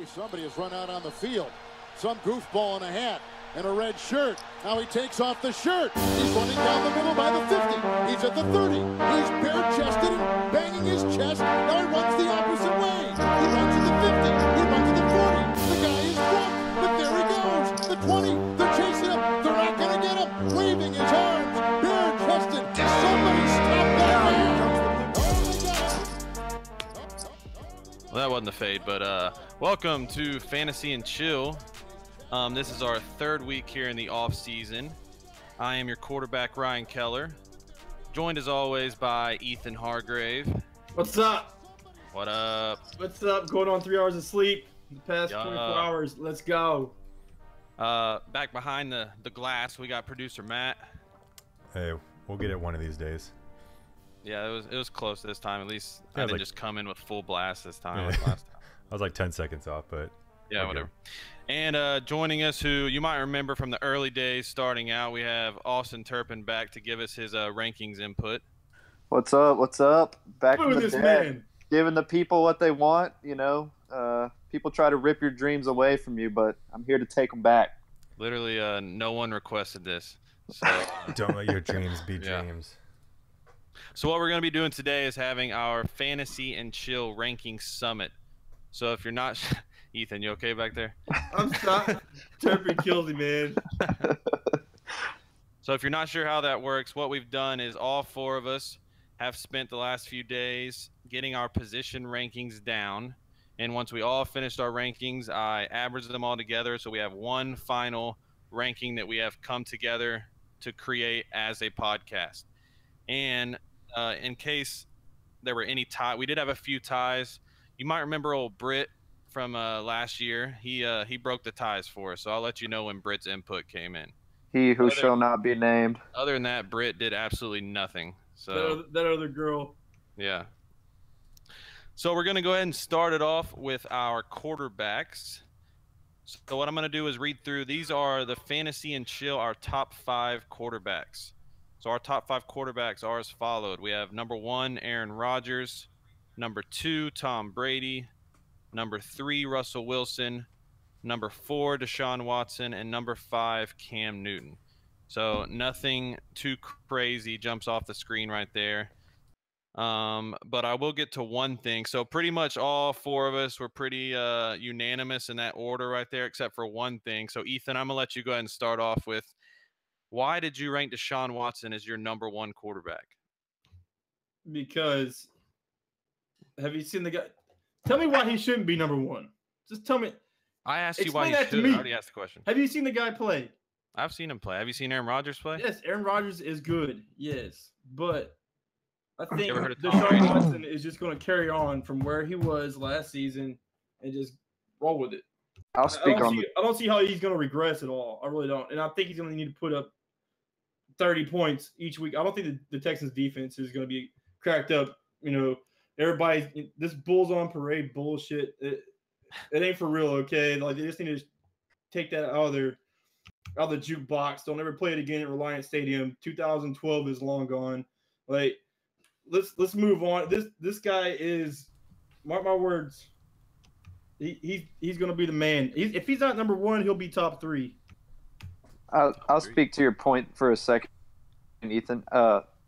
Somebody has run out on the field. Some goofball in a hat and a red shirt. Now he takes off the shirt. He's running down the middle by the 50. He's at the 30. He's bare-chested and banging his chest. Now he runs the opposite way. He runs to the 50. He runs to the 40. The guy is drunk, but there he goes. The 20. They're chasing him. They're not going to get him. Waving his arms. Bare-chested. Somebody stop that man. Well, that wasn't the fade, but welcome to Fantasy and Chill. This is our third week here in the off season. I am your quarterback, Ryan Keller, joined as always by Ethan Hargrave. What's up? What up? What's up? Going on 3 hours of sleep the past 24 hours. Let's go. Back behind the glass, we got producer Matt. Hey, we'll get it one of these days. Yeah, it was close this time. At least Yeah, I didn't like, just come in with full blast this time. Yeah. Like last time. I was like 10 seconds off, but yeah, whatever. And joining us, who you might remember from the early days starting out, we have Austin Turpin back to give us his rankings input. What's up? What's up? Back Look from at the this dead, man. giving the people what they want. You know, people try to rip your dreams away from you, but I'm here to take them back. Literally, no one requested this. So don't let your dreams be Yeah. dreams. So what we're going to be doing today is having our Fantasy and Chill Ranking Summit. So if you're not, Ethan, you okay back there? I'm sorry. Turpin kills me, man. So if you're not sure how that works, what we've done is all four of us have spent the last few days getting our position rankings down. And once we all finished our rankings, I averaged them all together. So we have one final ranking that we have come together to create as a podcast. And in case there were any tie, we did have a few ties. You might remember old Britt from last year. He broke the ties for us, so I'll let you know when Britt's input came in. He who shall not be named. Other than that, Britt did absolutely nothing. So That other girl. yeah. So we're gonna go ahead and start it off with our quarterbacks. So what I'm gonna do is read through. These are the Fantasy and Chill, our top 5 quarterbacks. So our top 5 quarterbacks are as followed. We have number 1, Aaron Rodgers. Number 2, Tom Brady. Number 3, Russell Wilson. Number 4, Deshaun Watson. And number 5, Cam Newton. So nothing too crazy jumps off the screen right there. But I will get to one thing. So pretty much all four of us were pretty unanimous in that order right there, except for one thing. So Ethan, I'm going to let you go ahead and start off with, why did you rank Deshaun Watson as your number 1 quarterback? Because have you seen the guy? Tell me why he shouldn't be number 1. Just tell me. I asked you Explain why he that to should. me. I already asked the question. Have you seen the guy play? I've seen him play. Have you seen Aaron Rodgers play? Yes, Aaron Rodgers is good. Yes, but I think ever heard of Tom Brady? Deshaun Watson is just going to carry on from where he was last season and just roll with it. I'll speak on. I don't see how he's going to regress at all. I really don't, and I think he's going to need to put up 30 points each week. I don't think the Texans defense is going to be cracked up. You know, everybody, this Bulls on parade bullshit. It ain't for real, okay? Like they just need to take that out of the jukebox. Don't ever play it again at Reliant Stadium. 2012 is long gone. Like let's move on. This guy is, mark my words, he's going to be the man. If he's not number 1, he'll be top 3. I'll speak to your point for a second, Ethan.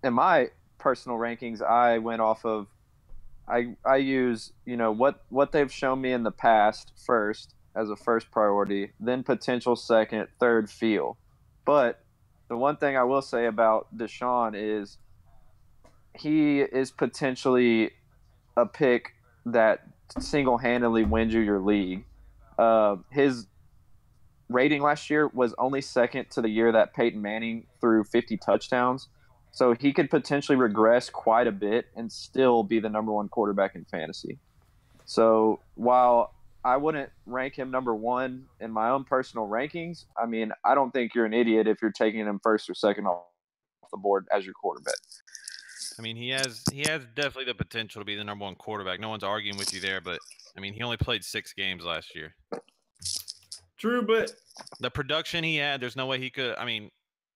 In my personal rankings, I went off of I use, you know, what they've shown me in the past first as a first priority, then potential second, third feel. But the one thing I will say about Deshaun is he is potentially a pick that single-handedly wins you your league. His rating last year was only second to the year that Peyton Manning threw 50 touchdowns. So he could potentially regress quite a bit and still be the number 1 quarterback in fantasy. So while I wouldn't rank him number 1 in my own personal rankings, I mean, I don't think you're an idiot if you're taking him first or second off the board as your quarterback. I mean, he has definitely the potential to be the number 1 quarterback. No one's arguing with you there, but I mean, he only played 6 games last year. True, but the production he had, there's no way he could. I mean,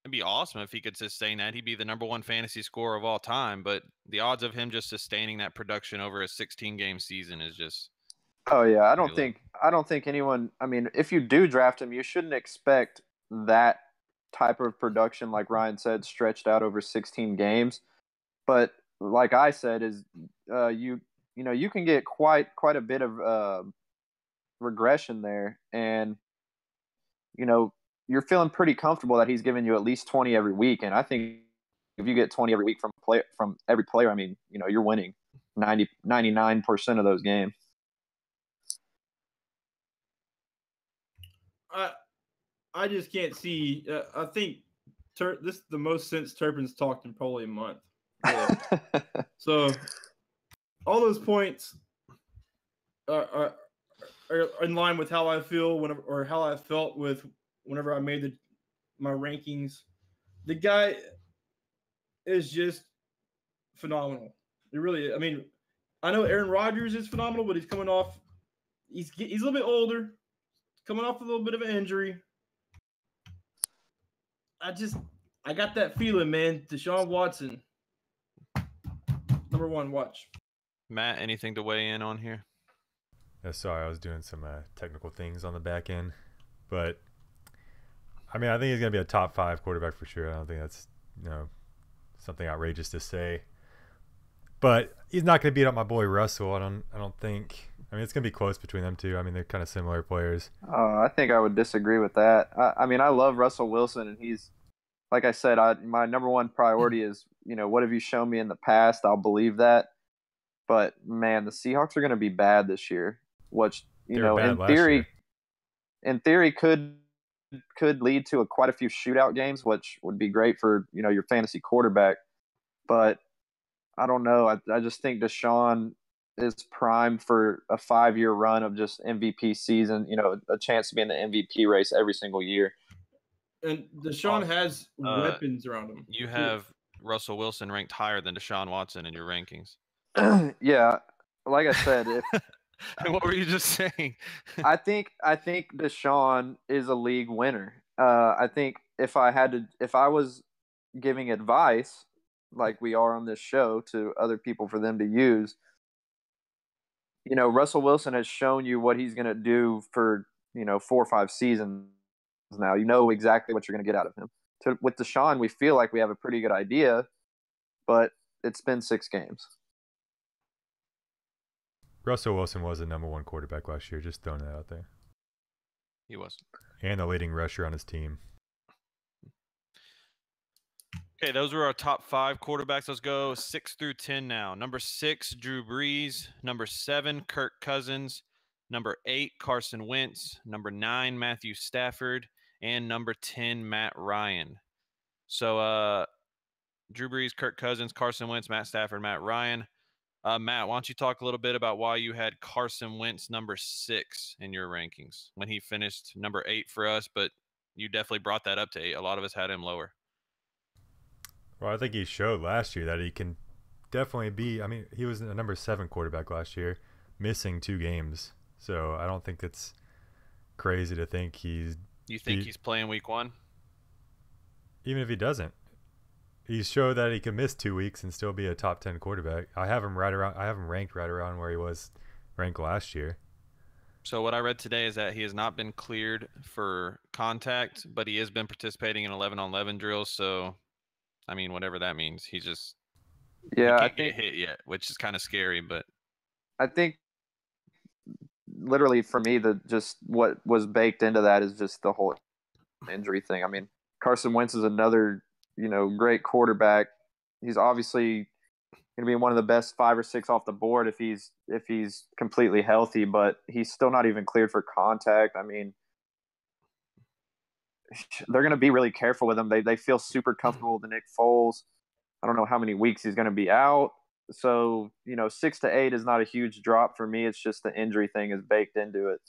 it'd be awesome if he could sustain that. He'd be the number 1 fantasy scorer of all time, but the odds of him just sustaining that production over a 16-game season is just Oh yeah, I don't think anyone. I mean, if you do draft him, you shouldn't expect that type of production, like Ryan said, stretched out over 16 games. But like I said, is you can get quite a bit of regression there, and you're feeling pretty comfortable that he's giving you at least 20 every week. And I think if you get 20 every week from every player, I mean, you're winning 99% of those games. I just can't see. I think this is the most since Turpin's talked in probably a month. Yeah. So all those points are in line with how I feel or how I felt whenever I made my rankings. The guy is just phenomenal. It really. I mean, I know Aaron Rodgers is phenomenal, but he's coming off. He's a little bit older, coming off a little bit of an injury. I got that feeling, man. Deshaun Watson, number one. Watch. Matt, anything to weigh in on here? Sorry, I was doing some technical things on the back end, but I mean, I think he's gonna be a top 5 quarterback for sure. I don't think that's something outrageous to say, but he's not gonna beat up my boy Russell. I don't think. I mean, it's gonna be close between them two. I mean, they're kind of similar players. I think I would disagree with that. I mean, I love Russell Wilson, and he's, like I said, my number one priority is, what have you shown me in the past? I'll believe that. But man, the Seahawks are going to be bad this year, which in theory could lead to quite a few shootout games, which would be great for your fantasy quarterback. But I don't know. I just think Deshaun is primed for a 5-year run of just MVP season. A chance to be in the MVP race every single year. And Deshaun has weapons around him. You have Russell Wilson ranked higher than Deshaun Watson in your rankings. Yeah, like I said, what were you just saying? I think Deshaun is a league winner. I think if I was giving advice like we are on this show to other people for them to use, Russell Wilson has shown you what he's going to do for 4 or 5 seasons now. You know exactly what you're going to get out of him. With Deshaun, we feel like we have a pretty good idea, but it's been 6 games. Russell Wilson was the number 1 quarterback last year, just throwing that out there. He was. And the leading rusher on his team. Okay, those were our top 5 quarterbacks. Let's go 6 through 10 now. Number 6, Drew Brees. Number 7, Kirk Cousins. Number 8, Carson Wentz. Number 9, Matthew Stafford. And number 10, Matt Ryan. So, Drew Brees, Kirk Cousins, Carson Wentz, Matt Stafford, Matt Ryan. Matt, why don't you talk a little bit about why you had Carson Wentz number 6 in your rankings when he finished number 8 for us, but you definitely brought that up to 8. A lot of us had him lower. Well, I think he showed last year that he can definitely be. I mean, he was a number 7 quarterback last year, missing 2 games. So I don't think it's crazy to think he's. You think he's playing week 1? Even if he doesn't. He showed that he can miss 2 weeks and still be a top 10 quarterback. I have him ranked right around where he was ranked last year. So what I read today is that he has not been cleared for contact, but he has been participating in 11-on-11 drills. So, I mean, whatever that means, he can't get hit yet, which is kind of scary. But I think literally for me, just what was baked into that is just the whole injury thing. I mean, Carson Wentz is another great quarterback. He's obviously going to be one of the best 5 or 6 off the board if he's completely healthy, but he's still not even cleared for contact. I mean, they're going to be really careful with him. They feel super comfortable with Nick Foles. I don't know how many weeks he's going to be out. So, 6 to 8 is not a huge drop for me. It's just the injury thing is baked into it.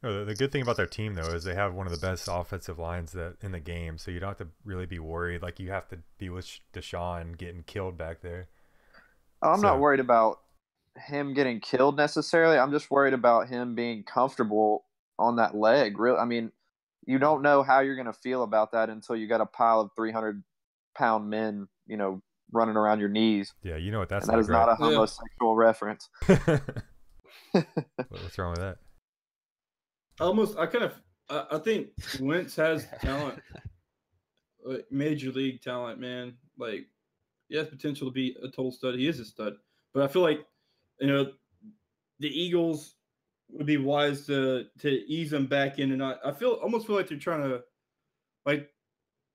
The good thing about their team, though, is they have one of the best offensive lines in the game, so you don't have to really be worried. Like, you have to be with Deshaun getting killed back there. I'm not worried about him getting killed necessarily. I'm just worried about him being comfortable on that leg. I mean, you don't know how you're going to feel about that until you got a pile of 300-pound men, running around your knees. Yeah, you know what that's like. That is not a homosexual reference. What's wrong with that? I think Wentz has talent, major league talent, man. Like, he has potential to be a total stud. He is a stud, but I feel like, you know, the Eagles would be wise to ease him back in, and almost feel like they're trying to, like,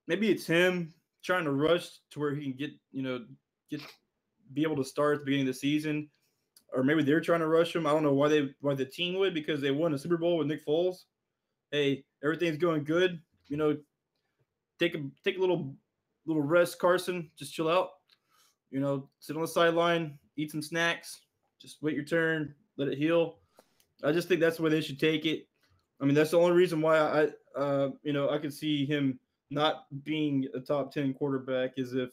maybe it's him trying to rush to where he can be able to start at the beginning of the season, or maybe they're trying to rush him. I don't know why the team would, because they won a Super Bowl with Nick Foles. Hey, everything's going good. Take a little rest, Carson. Just chill out. Sit on the sideline, eat some snacks, just wait your turn, let it heal. I just think that's the way they should take it. I mean, that's the only reason why I could see him not being a top 10 quarterback is if,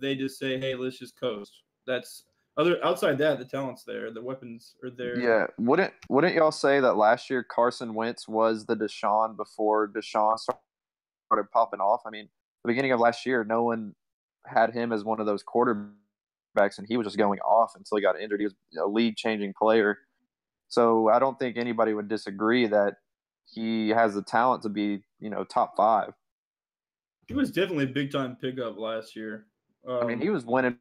they just say, hey, let's just coast. That's outside that, the talent's there, the weapons are there. Yeah. Wouldn't y'all say that last year Carson Wentz was the Deshaun before Deshaun started popping off? I mean, the beginning of last year, no one had him as one of those quarterbacks, and he was just going off until he got injured. He was a league-changing player. So I don't think anybody would disagree that he has the talent to be, top 5. He was definitely a big-time pickup last year. I mean, he was winning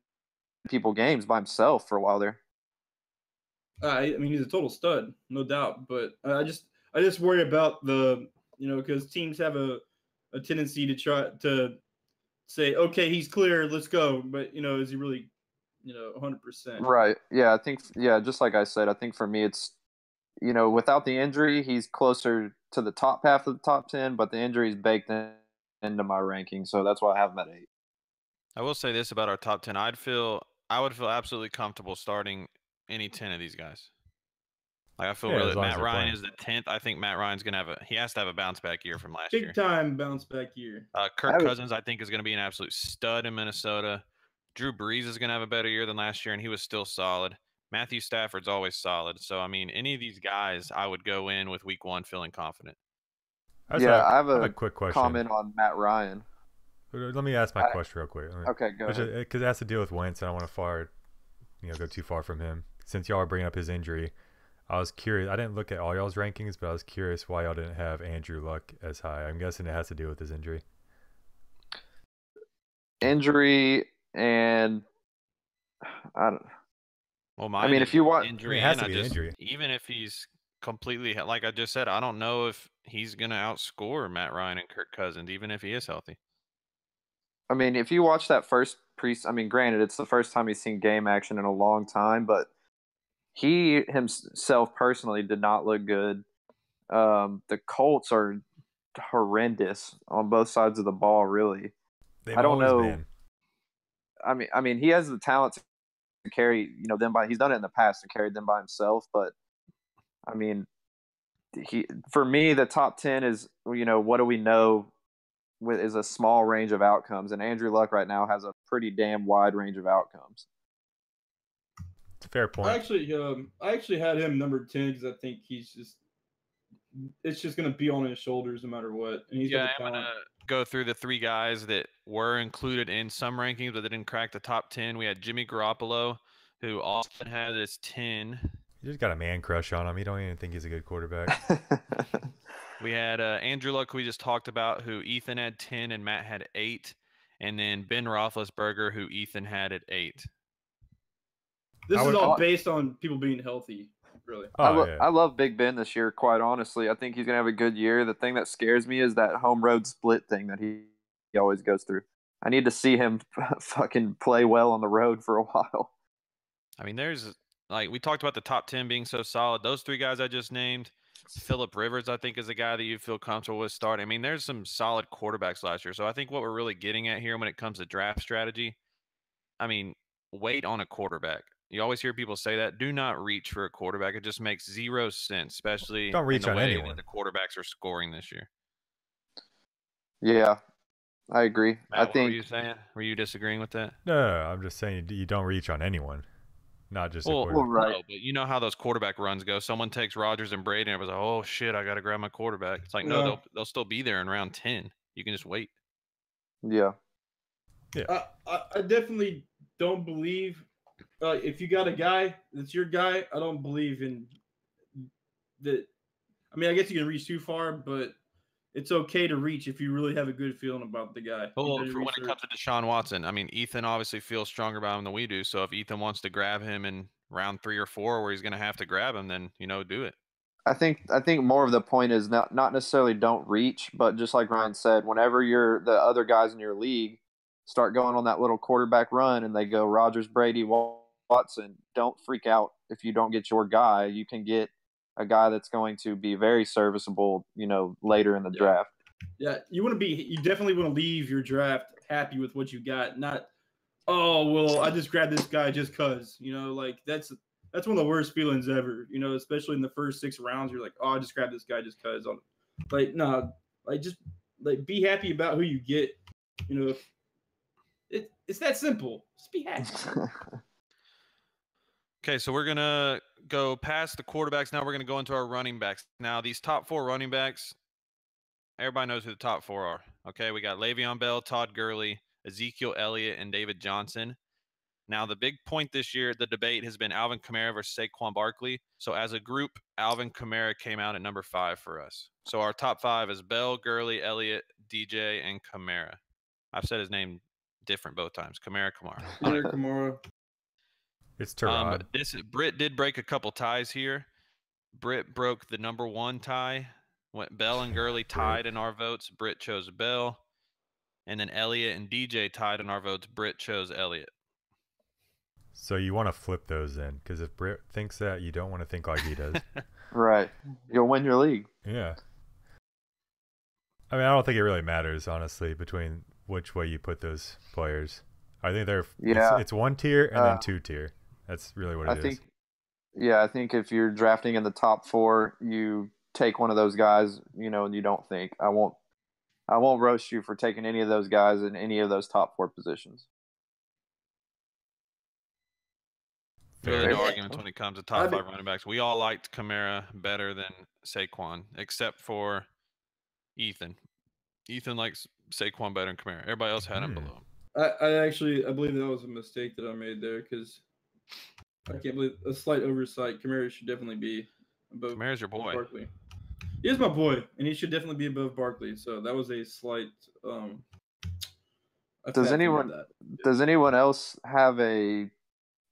people games by himself for a while there. I mean, he's a total stud, no doubt. But I just worry about because teams have a tendency to try to say, okay, he's clear, let's go. But, is he really, 100%? Right. Yeah, I think, just like I said, I think for me it's, without the injury, he's closer to the top half of the top 10, but the injury is baked into my ranking. So that's why I have him at 8. I will say this about our top 10. I would feel absolutely comfortable starting any 10 of these guys. Like, I feel really Matt Ryan is the 10th. I think Matt Ryan's going to have to have a bounce back year from last year. Big time bounce back year. Kirk Cousins, I think, is going to be an absolute stud in Minnesota. Drew Brees is going to have a better year than last year, and he was still solid. Matthew Stafford's always solid. So, I mean, any of these guys, I would go in with week 1 feeling confident. I have a quick question. Comment on Matt Ryan. Let me ask my question real quick. Okay, go ahead. Because it has to deal with Wentz, and I don't want to go too far from him. Since y'all are bringing up his injury, I was curious. I didn't look at all y'all's rankings, but I was curious why y'all didn't have Andrew Luck as high. I'm guessing it has to do with his injury. Injury and I don't. Well, I mean, if you want injury, it has to be injury. Even if he's completely, like I just said, I don't know if he's going to outscore Matt Ryan and Kirk Cousins, even if he is healthy. I mean, if you watch that first granted, it's the first time he's seen game action in a long time, but he himself personally did not look good. The Colts are horrendous on both sides of the ball, really. I don't know. Been. I mean, he has the talent to carry, them by. He's done it in the past to carry them by himself, but I mean, for me, the top 10 is, what do we know? Is a small range of outcomes, and Andrew Luck right now has a pretty damn wide range of outcomes. It's a fair point. I actually had him number 10 because I think it's just going to be on his shoulders no matter what. And I'm going to go through the 3 guys that were included in some rankings, but they didn't crack the top 10. We had Jimmy Garoppolo, who Austin had as 10. You just got a man crush on him. You don't even think he's a good quarterback. We had Andrew Luck, who we just talked about, who Ethan had 10 and Matt had 8. And then Ben Roethlisberger, who Ethan had at 8. This is all based on people being healthy, really. I love Big Ben this year, quite honestly. I think he's going to have a good year. The thing that scares me is that home road split thing that he always goes through. I need to see him fucking play well on the road for a while. I mean, we talked about the top 10 being so solid. Those 3 guys I just named. Phillip Rivers, I think, is a guy that you feel comfortable with starting. I mean, there's some solid quarterbacks last year. So I think what we're really getting at here when it comes to draft strategy, I mean, wait on a quarterback. You always hear people say that. Do not reach for a quarterback. It just makes 0 sense, especially don't reach in the on way anyone. That the quarterbacks are scoring this year. Yeah, I agree. Matt, what were you saying? Were you disagreeing with that? No, I'm just saying you don't reach on anyone. Not just right. No, but you know how those quarterback runs go. Someone takes Rodgers and Brady, and everyone's like, "Oh shit, I got to grab my quarterback." It's like, no, they'll still be there in round 10. You can just wait. Yeah. I definitely don't believe if you got a guy that's your guy. I don't believe in that. I mean, I guess you can reach too far, but it's okay to reach if you really have a good feeling about the guy. Well, when it comes to Deshaun Watson, I mean, Ethan obviously feels stronger about him than we do. So if Ethan wants to grab him in round 3 or 4, where he's going to have to grab him, then do it. I think more of the point is not necessarily don't reach, but just like Ryan said, whenever the other guys in your league start going on that little quarterback run and they go Rodgers, Brady, Watson, don't freak out if you don't get your guy. You can get a guy that's going to be very serviceable, later in the draft. Yeah, you definitely want to leave your draft happy with what you got, not, oh, well, I just grabbed this guy just because, like that's one of the worst feelings ever, especially in the first 6 rounds. You're like, oh, I just grabbed this guy just because. Like, no, just be happy about who you get. It's that simple. Just be happy. Okay, so we're going to go past the quarterbacks. Now we're going to go into our running backs. Now, these top 4 running backs, everybody knows who the top 4 are. Okay, we got Le'Veon Bell, Todd Gurley, Ezekiel Elliott, and David Johnson. Now, the big point this year, the debate has been Alvin Kamara versus Saquon Barkley. So as a group, Alvin Kamara came out at number 5 for us. So our top 5 is Bell, Gurley, Elliott, DJ, and Kamara. I've said his name different both times. Kamara. Kamara. It's Tyrod. Britt did break a couple ties here. Britt broke the number 1 tie. Bell and Gurley tied in our votes. Britt chose Bell. And then Elliott and DJ tied in our votes. Britt chose Elliott. So you want to flip those in, because if Britt thinks that, you don't want to think like he does. Right. You'll win your league. Yeah. I mean, I don't think it really matters, honestly, between which way you put those players. I think it's 1 tier and then 2 tier. That's really what it is. I think if you're drafting in the top 4, you take one of those guys, and you don't think. I won't roast you for taking any of those guys in any of those top 4 positions. Really no arguments when it comes to top 5 running backs. We all liked Kamara better than Saquon, except for Ethan. Ethan likes Saquon better than Kamara. Everybody else had him below him. I believe that was a mistake that I made there, because I can't believe a slight oversight. Kamara should definitely be above. Kamara's your boy. Barkley. He is my boy, and he should definitely be above Barkley. So that was a slight. Does anyone else have a?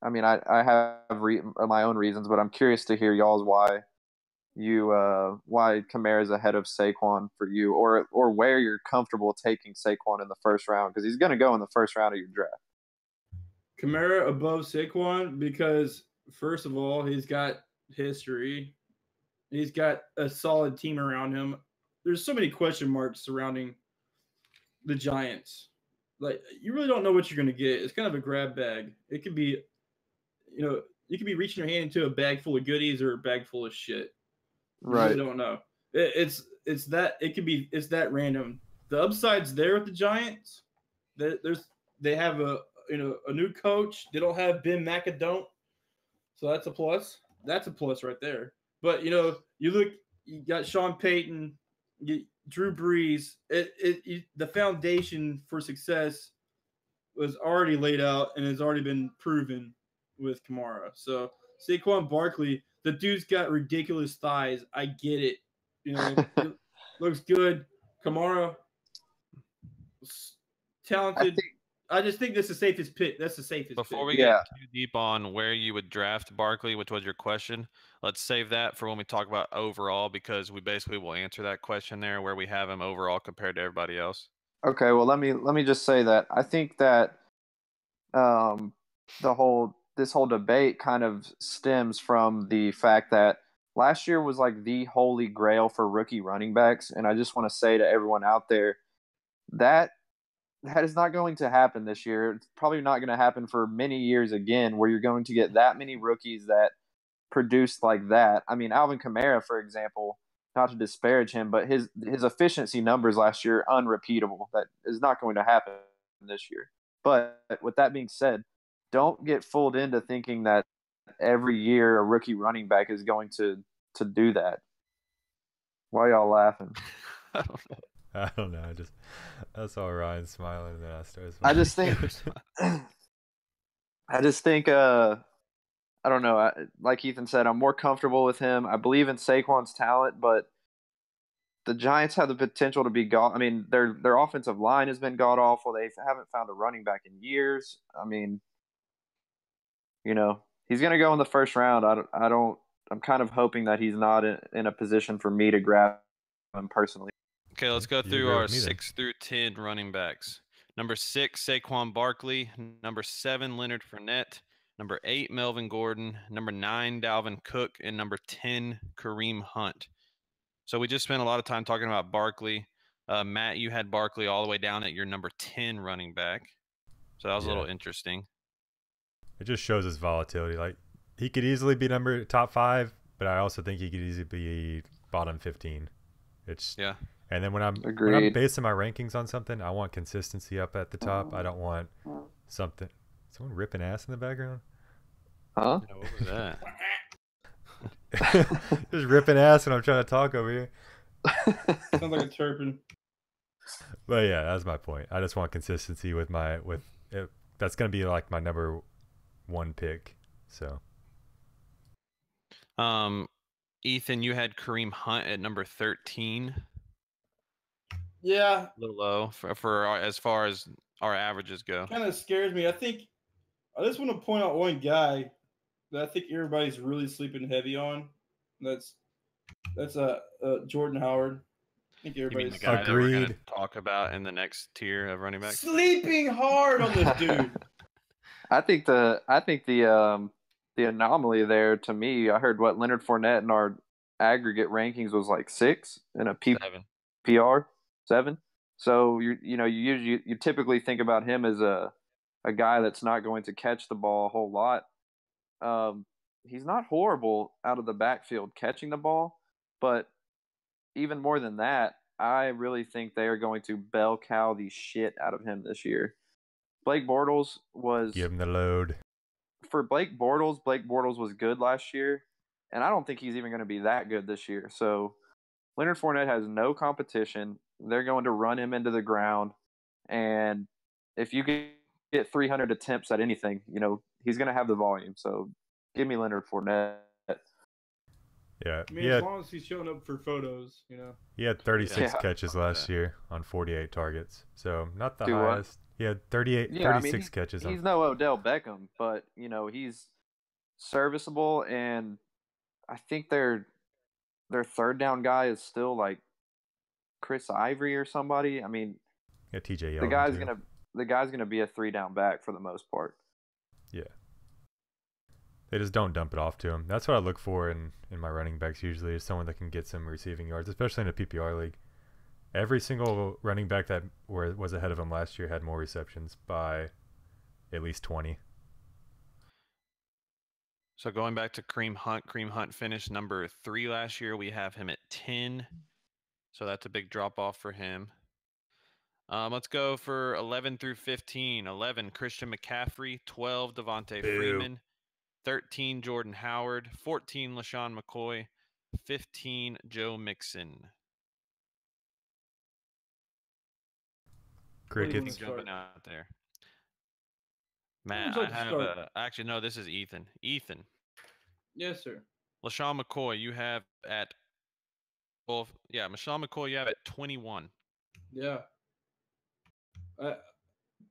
I mean, I have my own reasons, but I'm curious to hear y'all's why Kamara is ahead of Saquon for you, or where you're comfortable taking Saquon in the first round, because he's going to go in the first round of your draft. Kamara above Saquon because, first of all, he's got history. He's got a solid team around him. There's so many question marks surrounding the Giants. Like, you really don't know what you're going to get. It's kind of a grab bag. It could be, you could be reaching your hand into a bag full of goodies or a bag full of shit. Right. You really don't know. It's that random. The upside's there with the Giants. They have a new coach. They don't have Ben McAdoo, so that's a plus. That's a plus right there. But you got Sean Payton, Drew Brees. The foundation for success was already laid out and has already been proven with Kamara. So Saquon Barkley, the dude's got ridiculous thighs. I get it. It looks good. Kamara, talented. I just think that's the safest pick. That's the safest Before pick. we get too deep on where you would draft Barkley, which was your question, let's save that for when we talk about overall, because we basically will answer that question there, where we have him overall compared to everybody else. Okay, well, let me just say that I think that this whole debate kind of stems from the fact that last year was like the holy grail for rookie running backs, and I just want to say to everyone out there that is not going to happen this year. It's probably not going to happen for many years again, where you're going to get that many rookies that produce like that. I mean, Alvin Kamara, for example, not to disparage him, but his efficiency numbers last year are unrepeatable. That is not going to happen this year. But with that being said, don't get fooled into thinking that every year a rookie running back is going to do that. Why are y'all laughing? I don't know. I saw Ryan smiling, and then I started I smiling. just think I don't know. Like Ethan said, I'm more comfortable with him. I believe in Saquon's talent, but the Giants have the potential to be god. I mean, their offensive line has been god awful. They haven't found a running back in years. I mean, he's going to go in the first round. I don't. I'm kind of hoping that he's not in a position for me to grab him personally. Okay, let's go You through agree our with me then. 6 through 10 running backs. Number 6, Saquon Barkley. Number 7, Leonard Fournette. Number 8, Melvin Gordon. Number 9, Dalvin Cook. And number 10, Kareem Hunt. So we just spent a lot of time talking about Barkley. Matt, you had Barkley all the way down at your number 10 running back. So that was a little interesting. It just shows his volatility. Like, he could easily be top 5, but I also think he could easily be bottom 15. Yeah. And then when I'm basing my rankings on something, I want consistency up at the top. I don't want something. Someone ripping ass in the background? Huh? Yeah, what was that? Just ripping ass when I'm trying to talk over here. Sounds like a Turpin. But yeah, that's my point. I just want consistency with it. That's gonna be like my number 1 pick. So. Ethan, you had Kareem Hunt at number 13. Yeah, A little low for as far as our averages go. kind of scares me. I just want to point out one guy that I think everybody's really sleeping heavy on. That's Jordan Howard. I think You mean everybody's the guy that we're going to Agreed. talk about in the next tier of running backs? sleeping hard on this dude. I think the anomaly there to me, I heard what Leonard Fournette in our aggregate rankings was like 6 in a 7. PPR 7. So you typically think about him as a guy that's not going to catch the ball a whole lot. He's not horrible out of the backfield catching the ball, but even more than that, I really think they are going to bell cow the shit out of him this year. Blake Bortles was Give him the load. for Blake Bortles was good last year, and I don't think he's even going to be that good this year. So Leonard Fournette has no competition. They're going to run him into the ground, and if you can get 300 attempts at anything, he's going to have the volume. So give me Leonard Fournette. Yeah. I mean, as long as he's showing up for photos, He had 36 Yeah. catches last year on 48 targets. So not the Do what? highest. He had 36 catches. He's no Odell Beckham, but he's serviceable, and I think their third down guy is still like Chris Ivory or somebody. I mean, Yeah, TJ the Yeldon, too. the guy's gonna be a 3-down back for the most part. Yeah. They just don't dump it off to him. That's what I look for in my running backs usually, is someone that can get some receiving yards, especially in a PPR league. Every single running back that was ahead of him last year had more receptions by at least 20. So going back to Kareem Hunt finished number 3 last year. We have him at 10. So that's a big drop off for him. Let's go for 11 through 15. 11, Christian McCaffrey. 12, Devontae Freeman. 13, Jordan Howard. 14, LaShawn McCoy. 15, Joe Mixon. Crickets. Jumping out there. Who's Matt, like I have start? actually, no, this is Ethan. Ethan. Yes, sir. LaShawn McCoy, you have at, LaShawn McCoy, you have at 21. Yeah.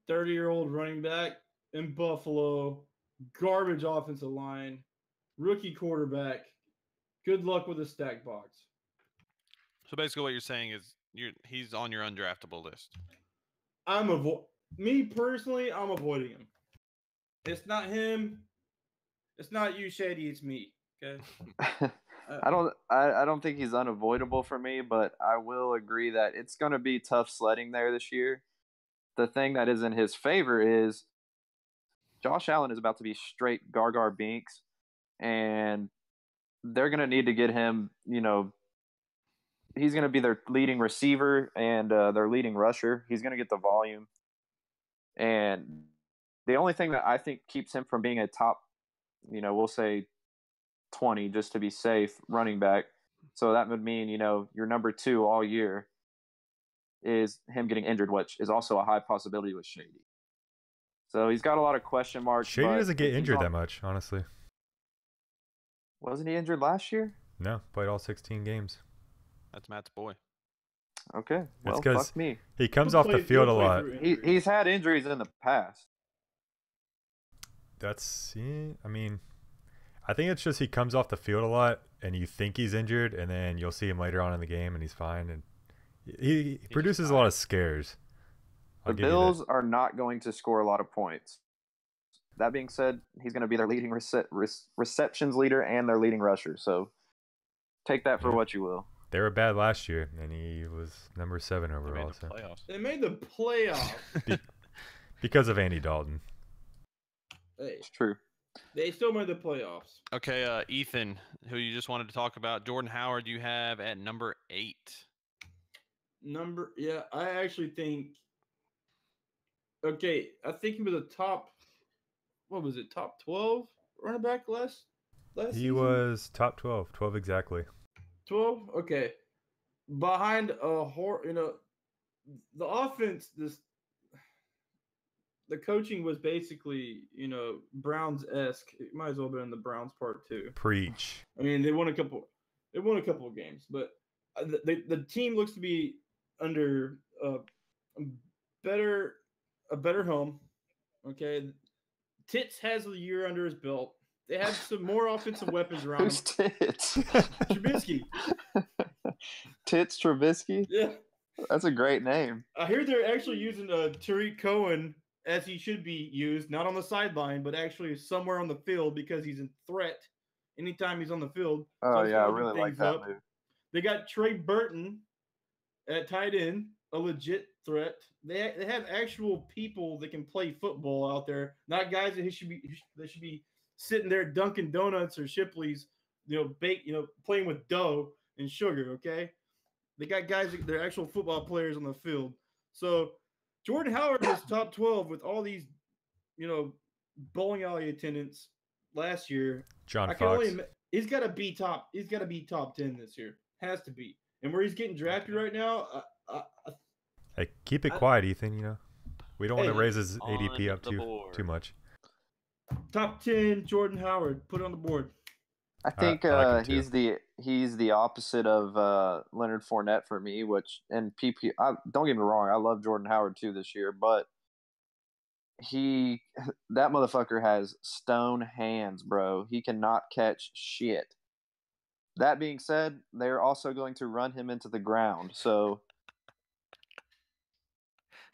30-year-old running back in Buffalo, garbage offensive line, rookie quarterback. Good luck with the stack box. So basically what you're saying is he's on your undraftable list. Me personally, I'm avoiding him. It's not him. It's not you, Shady. It's me. Okay. I don't think he's unavoidable for me, but I will agree that it's going to be tough sledding there this year. The thing that is in his favor is Josh Allen is about to be straight Gargar Binks, and they're going to need to get him, he's going to be their leading receiver and their leading rusher. He's going to get the volume. And the only thing that I think keeps him from being a top, we'll say 20 just to be safe running back. So that would mean, your number 2 all year is him getting injured, which is also a high possibility with Shady. So he's got a lot of question marks. Shady but doesn't get if he's injured on- that much, honestly. Wasn't he injured last year? No, played all 16 games. That's Matt's boy. Okay. That's Well, 'cause fuck me. He comes off the field a lot. He's had injuries in the past. I mean, I think it's just he comes off the field a lot, and you think he's injured, and then you'll see him later on in the game, and he's fine, and he produces a lot of scares. The Bills are not going to score a lot of points. That being said, he's going to be their leading receptions leader and their leading rusher. So take that for what you will. They were bad last year, and he was number 7 overall. They made the playoffs. Because of Andy Dalton. Hey, It's true. they still made the playoffs. Okay, Ethan, who you just wanted to talk about, Jordan Howard, you have at number 8. I actually think. Okay, I think he was a top. What was it? Top 12 running back last He season? was top 12 exactly. 12. Okay, behind the offense. The coaching was basically, Browns-esque. It might as well have been in the Browns part too. Preach. I mean, they won a couple of games, but the team looks to be under a better home. Okay, Tits has a year under his belt. They have some more offensive weapons around Who's him. Tits? Trubisky. Tits Trubisky? Yeah, That's a great name. I hear they're actually using Tariq Cohen as he should be used, not on the sideline, but actually somewhere on the field because he's a threat anytime he's on the field. Oh, it's yeah, I gonna really open like things that up. move. They got Trey Burton at tight end, a legit threat. They have actual people that can play football out there, not guys that should be sitting there dunking donuts or Shipley's, playing with dough and sugar. Okay, they got guys they're actual football players on the field. So Jordan Howard was top 12 with all these, bowling alley attendants last year. John Fox. He's got to be top. He's got to be top 10 this year. Has to be. And where he's getting drafted right now, Hey, keep it quiet, Ethan. We don't want to raise his on ADP up the board. too much. top 10 Jordan Howard. Put it on the board. I think I like him he's the opposite of Leonard Fournette for me, don't get me wrong, I love Jordan Howard too this year, but that motherfucker has stone hands, bro. He cannot catch shit. That being said, they're also going to run him into the ground. So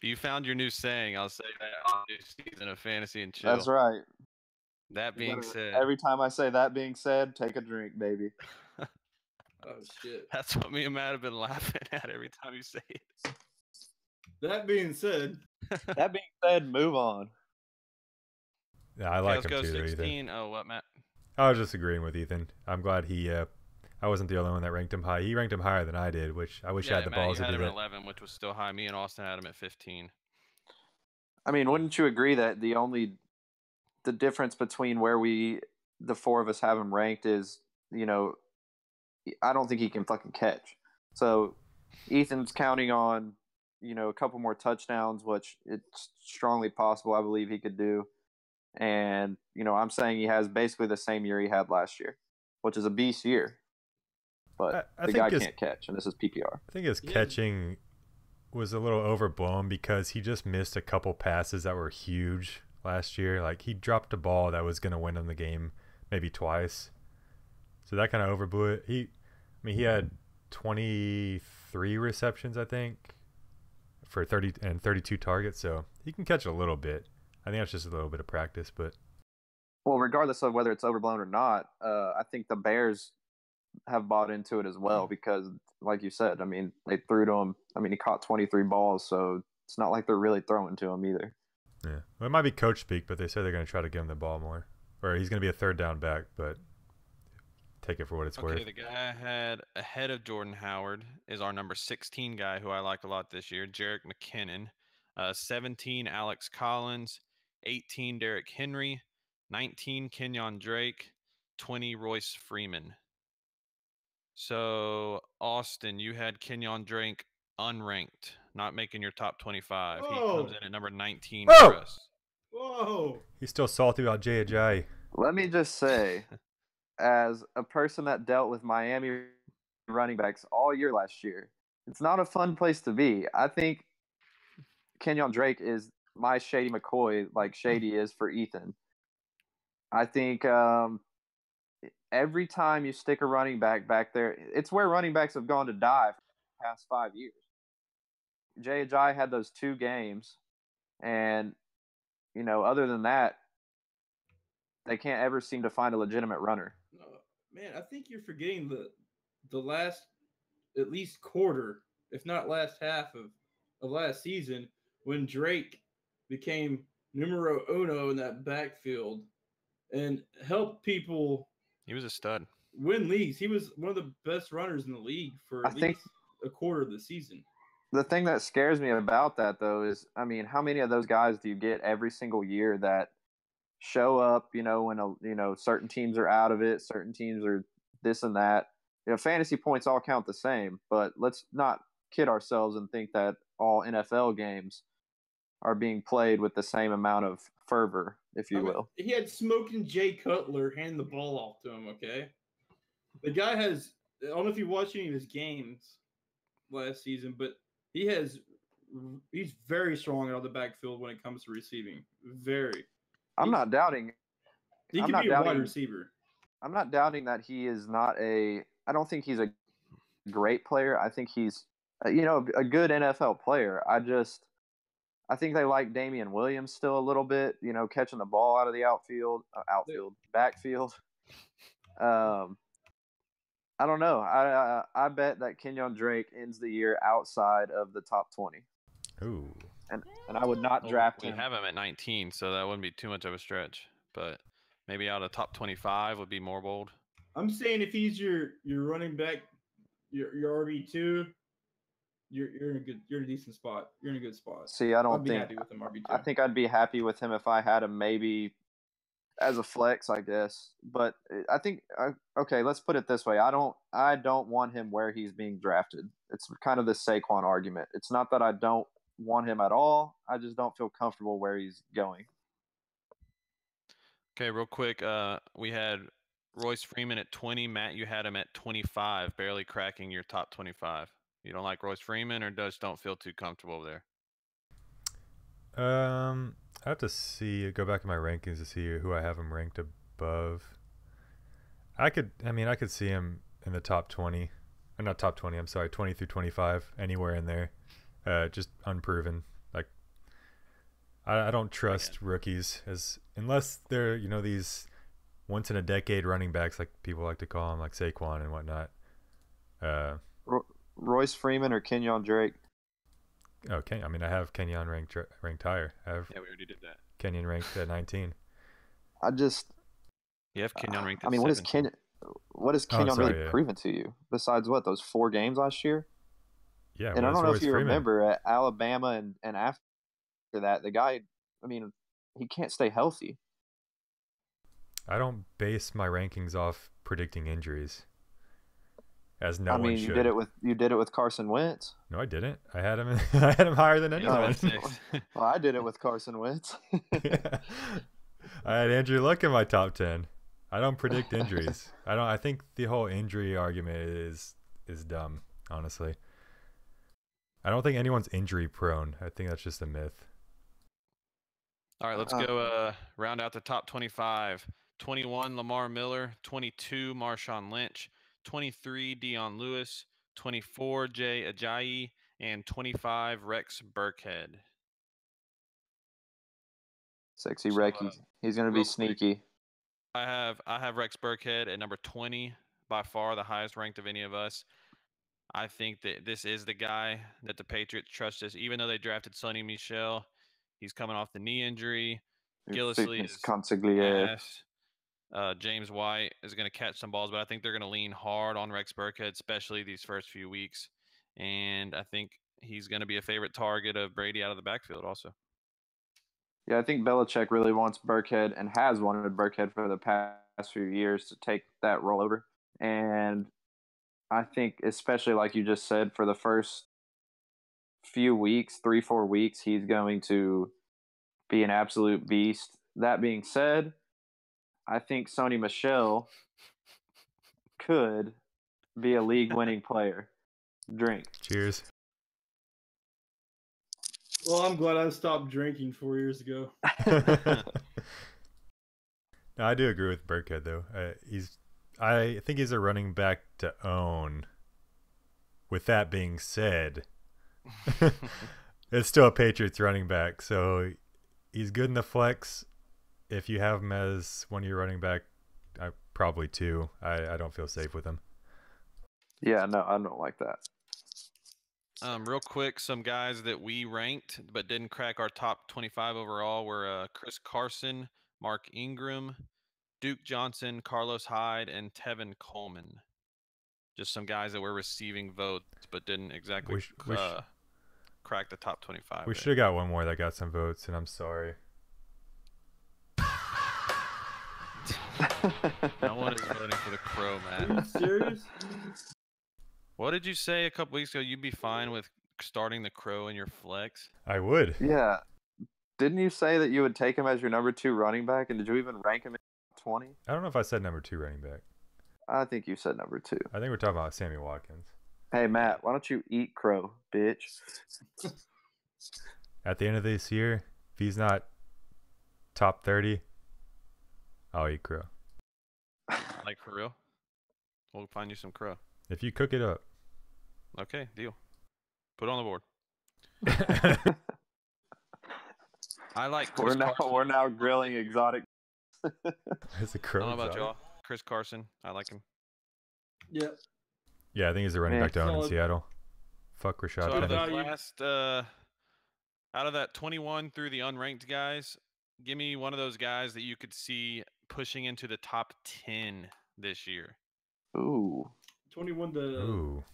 You found your new saying. I'll say that on new season of Fantasy and Chill. that's right. That being said, Every time I say that being said, take a drink, baby. Oh, shit. that's what me and Matt have been laughing at every time you say it. That being said, That being said, move on. Yeah, I Okay, like let's him go too, though, Ethan. 16. Oh, what, Matt? I was just agreeing with Ethan. I'm glad I wasn't the only one that ranked him high. He ranked him higher than I did, which I wish I had the Matt, balls you to had do him at that. 11, which was still high. Me and Austin had him at 15. I mean, wouldn't you agree that the difference between where the four of us have him ranked is, I don't think he can fucking catch. So Ethan's counting on, a couple more touchdowns, which it's strongly possible I believe he could do. And, I'm saying he has basically the same year he had last year, which is a beast year. But I the think guy his- can't catch, and this is PPR. I think his Yeah. catching was a little overblown because he just missed a couple passes that were huge last year. Like, he dropped a ball that was going to win him the game maybe twice. So that kind of overblew it. He had 23 receptions, I think, for 32 targets. So he can catch a little bit. I think that's just a little bit of practice, but Well, regardless of whether it's overblown or not, I think the Bears have bought into it as well because, like you said, they threw to him. He caught 23 balls, so it's not like they're really throwing to him either. yeah. Well, it might be coach speak, but they said they're going to try to give him the ball more. Or he's going to be a third down back, but take it for what it's Okay, worth. the guy I had ahead of Jordan Howard is our number 16 guy who I like a lot this year, Jerick McKinnon. 17, Alex Collins. 18, Derrick Henry. 19, Kenyon Drake. 20, Royce Freeman. So, Austin, you had Kenyon Drake unranked, not making your top 25. He comes in at number 19 Whoa! for us. whoa. He's still salty about Jay Ajayi. Let me just say, as a person that dealt with Miami running backs all year last year, it's not a fun place to be. I think Kenyon Drake is my Shady McCoy, like Shady is for Ethan. I think every time you stick a running back there, it's where running backs have gone to die for the past 5 years. Jay Ajayi had those 2 games, and other than that, they can't ever seem to find a legitimate runner. Man, I think you're forgetting the last at least quarter, if not last half of last season, when Drake became numero uno in that backfield and helped people. He was a stud. Win leagues. He was one of the best runners in the league for at least a quarter of the season. The thing that scares me about that, though, is, I mean, how many of those guys do you get every single year that show up, when certain teams are out of it, certain teams are this and that. Fantasy points all count the same, but let's not kid ourselves and think that all NFL games are being played with the same amount of fervor, if you will. He had smoking Jay Cutler hand the ball off to him, okay? The guy has, I don't know if you watched any of his games last season, but he's very strong out of the backfield when it comes to receiving. Very. I'm not doubting. He can be a wide receiver. I'm not doubting that he is not I don't think he's a great player. I think he's, a good NFL player. I think they like Damian Williams still a little bit, catching the ball out of the backfield. I don't know. I bet that Kenyon Drake ends the year outside of the top 20. Ooh. And I would not draft him. We have him at 19, so that wouldn't be too much of a stretch. But maybe out of top 25 would be more bold. I'm saying if he's your running back, your RB2, you're in a decent spot. You're in a good spot. See, I don't I'd be happy with him RB2. I think I'd be happy with him if I had him maybe as a flex, I guess. But I think okay, let's put it this way. I don't want him where he's being drafted. It's kind of the Saquon argument. It's not that I don't want him at all. I just don't feel comfortable where he's going. Okay, real quick. We had Royce Freeman at 20. Matt, you had him at 25, barely cracking your top 25. You don't like Royce Freeman, or just don't feel too comfortable there? I have to go back in my rankings to see who I have him ranked above. I could see him in the top 20. Or not top 20, I'm sorry, 20 through 25, anywhere in there. Just unproven. Like, I don't trust rookies unless they're, these once in a decade running backs, like people like to call them, like Saquon and whatnot. Royce Freeman or Kenyon Drake? Oh, I have Kenyon ranked higher. We already did that. Kenyon ranked at 19. You have Kenyon ranked at 17. What has Kenyon really proven to you besides those 4 games last year? Yeah, and I don't know if you remember at Alabama and after that, the guy, he can't stay healthy. I don't base my rankings off predicting injuries. As no one should. You did it with Carson Wentz. No, I didn't. I had him higher than anyone. Well, I did it with Carson Wentz. I had Andrew Luck in my top 10. I don't predict injuries. I think the whole injury argument is dumb, honestly. I don't think anyone's injury prone. I think that's just a myth. All right, let's go round out the top 25. 21, Lamar Miller. 22, Marshawn Lynch. 23, Dion Lewis. 24, Jay Ajayi. And 25, Rex Burkhead. Sexy Recky. He's going to be sneaky. I have Rex Burkhead at number 20, by far the highest ranked of any of us. I think that this is the guy that the Patriots trust us, even though they drafted Sonny Michel. He's coming off the knee injury. Gillislee is Consigliere. James White is going to catch some balls, but I think they're going to lean hard on Rex Burkhead, especially these first few weeks. And I think he's going to be a favorite target of Brady out of the backfield also. Yeah, I think Belichick really wants Burkhead and has wanted Burkhead for the past few years to take that role over. And I think, especially like you just said, for the first few weeks, 3-4 weeks, he's going to be an absolute beast. That being said, I think Sonny Michel could be a league-winning player. Drink. Cheers. Well, I'm glad I stopped drinking 4 years ago. No, I do agree with Burkhead though. I think he's a running back to own. With that being said, it's still a Patriots running back, so he's good in the flex. If you have him as one of your running back, probably two. I don't feel safe with him. Yeah, no, I don't like that. Real quick, some guys that we ranked but didn't crack our top 25 overall were Chris Carson, Mark Ingram, Duke Johnson, Carlos Hyde, and Tevin Coleman. Just some guys that were receiving votes but didn't exactly crack the top 25. We should have got one more that got some votes, and I'm sorry. No one is voting for the Crow, Are Matt. you serious? What did you say a couple weeks ago? You'd be fine with starting the Crow in your flex? I would. Yeah. Didn't you say that you would take him as your number 2 running back? And did you even rank him in 20? I don't know if I said number 2 running back. I think you said number 2. I think we're talking about Sammy Watkins. Hey, Matt, why don't you eat crow, bitch? At the end of this year, if he's not top 30, I'll eat crow. Like, for real? We'll find you some Crow. If you cook it up. Okay, deal. Put it on the board. I like Chris Carson. We're now grilling exotic. It's a I crow. don't know about exotic. y'all. Chris Carson, I like him. Yep. Yeah, I think he's a running Man, back to own in solid. Seattle. Fuck Rashad So out of Penny. that last, out of that 21 through the unranked guys, give me one of those guys that you could see pushing into the top 10 this year. Ooh. 21 to. Ooh.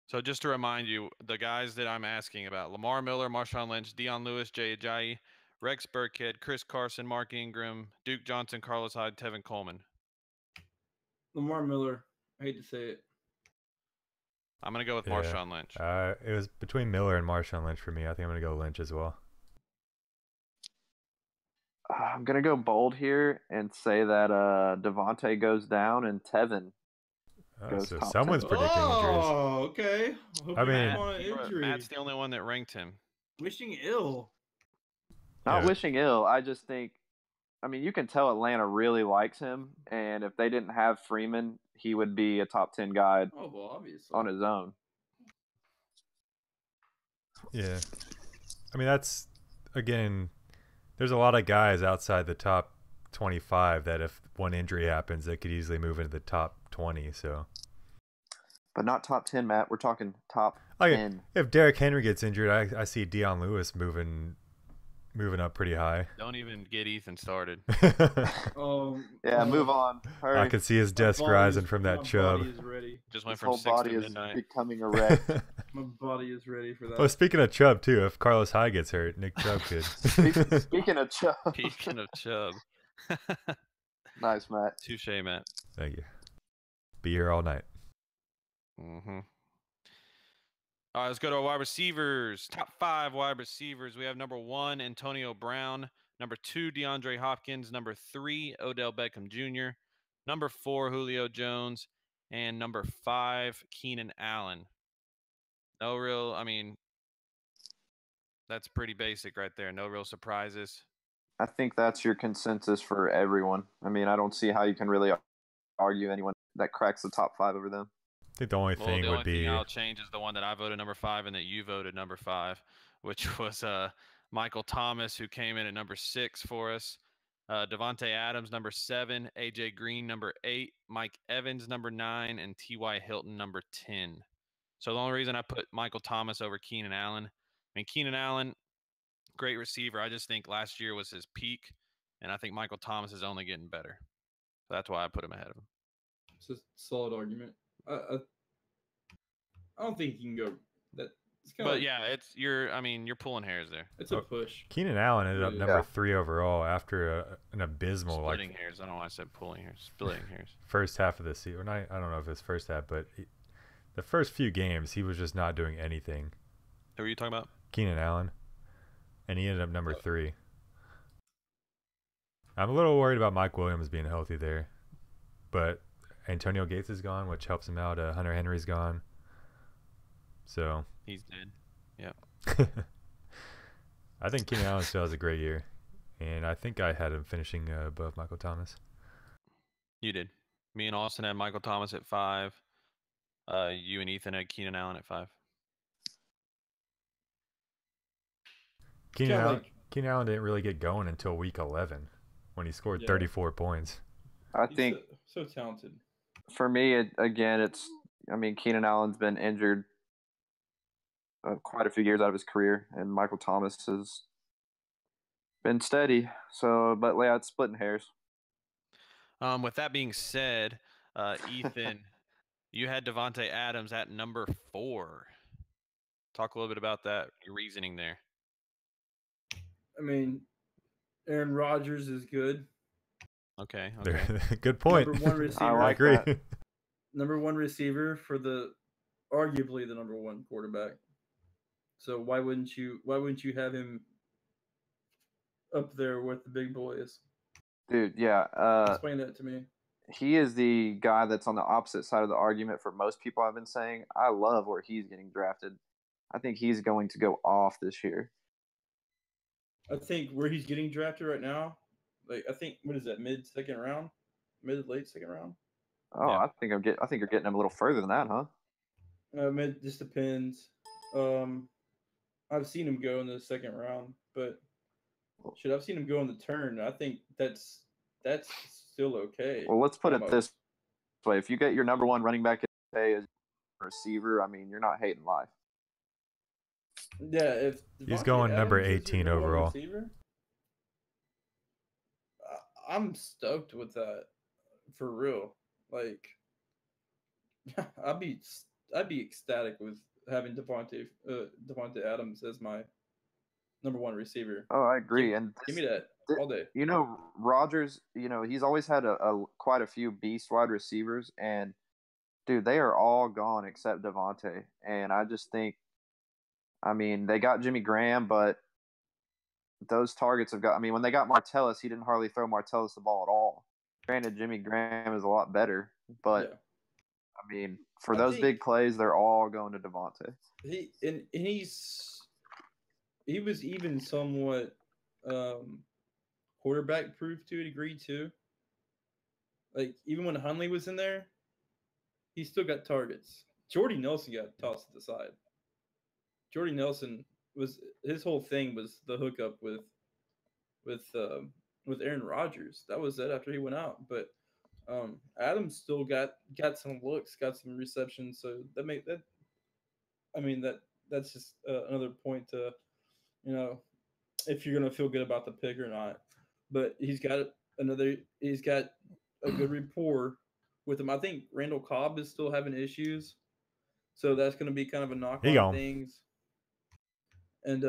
So just to remind you, the guys that I'm asking about: Lamar Miller, Marshawn Lynch, Dion Lewis, Jay Ajayi, Rex Burkhead, Chris Carson, Mark Ingram, Duke Johnson, Carlos Hyde, Tevin Coleman. Lamar Miller. I hate to say it. I'm gonna go with Yeah. Marshawn Lynch. It was between Miller and Marshawn Lynch for me. I think I'm going to go Lynch as well. I'm going to go bold here and say that Devontae goes down and Tevin. Goes So top someone's 10. predicting injuries. Oh, okay. Hope I you mean- don't want an injury. Matt's the only one that ranked him. Wishing ill. Not Yeah. wishing ill. I just think, I mean, you can tell Atlanta really likes him. And if they didn't have Freeman, he would be a top 10 guy Oh, well, obviously. on his own. Yeah. I mean, that's, again, there's a lot of guys outside the top 25 that if one injury happens, they could easily move into the top 20. So, But not top 10, Matt. We're talking top like, 10. if Derrick Henry gets injured, I see Dion Lewis moving up pretty high. Don't even get Ethan started. Yeah, move on. Hurry. I could see his desk rising from that My chub. body is ready. Just went His from whole 6 body to is midnight. becoming erect. My body is ready for that. Oh, speaking of Chubb too, if Carlos Hyde gets hurt, Nick Chubb could. Speaking of Chubb. Speaking of Chubb. Nice, Matt. Touche, Matt. Thank you. Be here all night. Mm-hmm. All right, let's go to our wide receivers. Top 5 wide receivers. We have number 1, Antonio Brown. Number 2, DeAndre Hopkins. Number 3, Odell Beckham Jr. Number 4, Julio Jones. And number 5, Keenan Allen. No real, I mean, that's pretty basic right there. No real surprises. I think that's your consensus for everyone. I mean, I don't see how you can really argue anyone that cracks the top 5 over them. I think the only Well, thing the would only be thing I'll change is the one that I voted number 5 and that you voted number 5, which was Michael Thomas, who came in at number 6 for us. Devontae Adams, number 7. AJ Green, number 8. Mike Evans, number 9. And T.Y. Hilton, number 10. So the only reason I put Michael Thomas over Keenan Allen, I mean, Keenan Allen, great receiver. I just think last year was his peak, and I think Michael Thomas is only getting better. So that's why I put him ahead of him. It's a solid argument. I don't think you can go that. It's kind But yeah, you're pulling hairs there. it's a push. Keenan Allen ended up Yeah. number 3 overall after an abysmal Splitting like hairs. I don't know why I said pulling hairs. Splitting hairs. first half of the season. I don't know if it's first half, but the first few games he was just not doing anything. Who are you talking about? Keenan Allen, and he ended up number 3. I'm a little worried about Mike Williams being healthy there, but Antonio Gates is gone, which helps him out. Hunter Henry's gone. So He's dead. Yeah. I think Keenan Allen still has a great year. And I think I had him finishing above Michael Thomas. You did. Me and Austin had Michael Thomas at 5. You and Ethan had Keenan Allen at 5. Keenan Allen didn't really get going until week 11 when he scored 34 points. I think so talented. For me, Keenan Allen's been injured quite a few years out of his career, and Michael Thomas has been steady. So, but yeah, it's splitting hairs. With that being said, Ethan, you had Davante Adams at number 4. Talk a little bit about that, your reasoning there. I mean, Aaron Rodgers is good. Okay. Good point. Number 1 receiver. I agree. Number 1 receiver for arguably the number 1 quarterback. So why wouldn't you have him up there with the big boys? Dude, yeah. Explain that to me. He is the guy that's on the opposite side of the argument for most people. I've been saying I love where he's getting drafted. I think he's going to go off this year. I think where he's getting drafted right now, what is that, mid late second round? Oh, yeah. I think you're getting him a little further than that, huh? It just depends. I've seen him go in the second round, but I've seen him go in the turn. I think that's still okay. Well, let's put it this way: if you get your number 1 running back as a receiver, I mean, you're not hating life. Yeah, if he's going Adams number 18 overall. Receiver, I'm stoked with that, for real. Like, I'd be ecstatic with having Davante Adams as my number 1 receiver. Oh, I agree. Give me that all day. Rodgers, he's always had quite a few beast wide receivers, and dude, they are all gone except Davante. And I just think, they got Jimmy Graham, but those targets when they got Martellus, he didn't hardly throw Martellus the ball at all. Granted, Jimmy Graham is a lot better, but for those big plays, they're all going to Davante. He was even somewhat quarterback proof to a degree too. Like, even when Hundley was in there, he still got targets. Jordy Nelson got tossed to the side. Jordy Nelson his whole thing was the hookup with Aaron Rodgers. That was it after he went out. But Adams still got some looks, got some receptions. So that's just another point to, if you're gonna feel good about the pick or not. But he's got a good rapport with him. I think Randall Cobb is still having issues, so that's going to be kind of a knock on things. And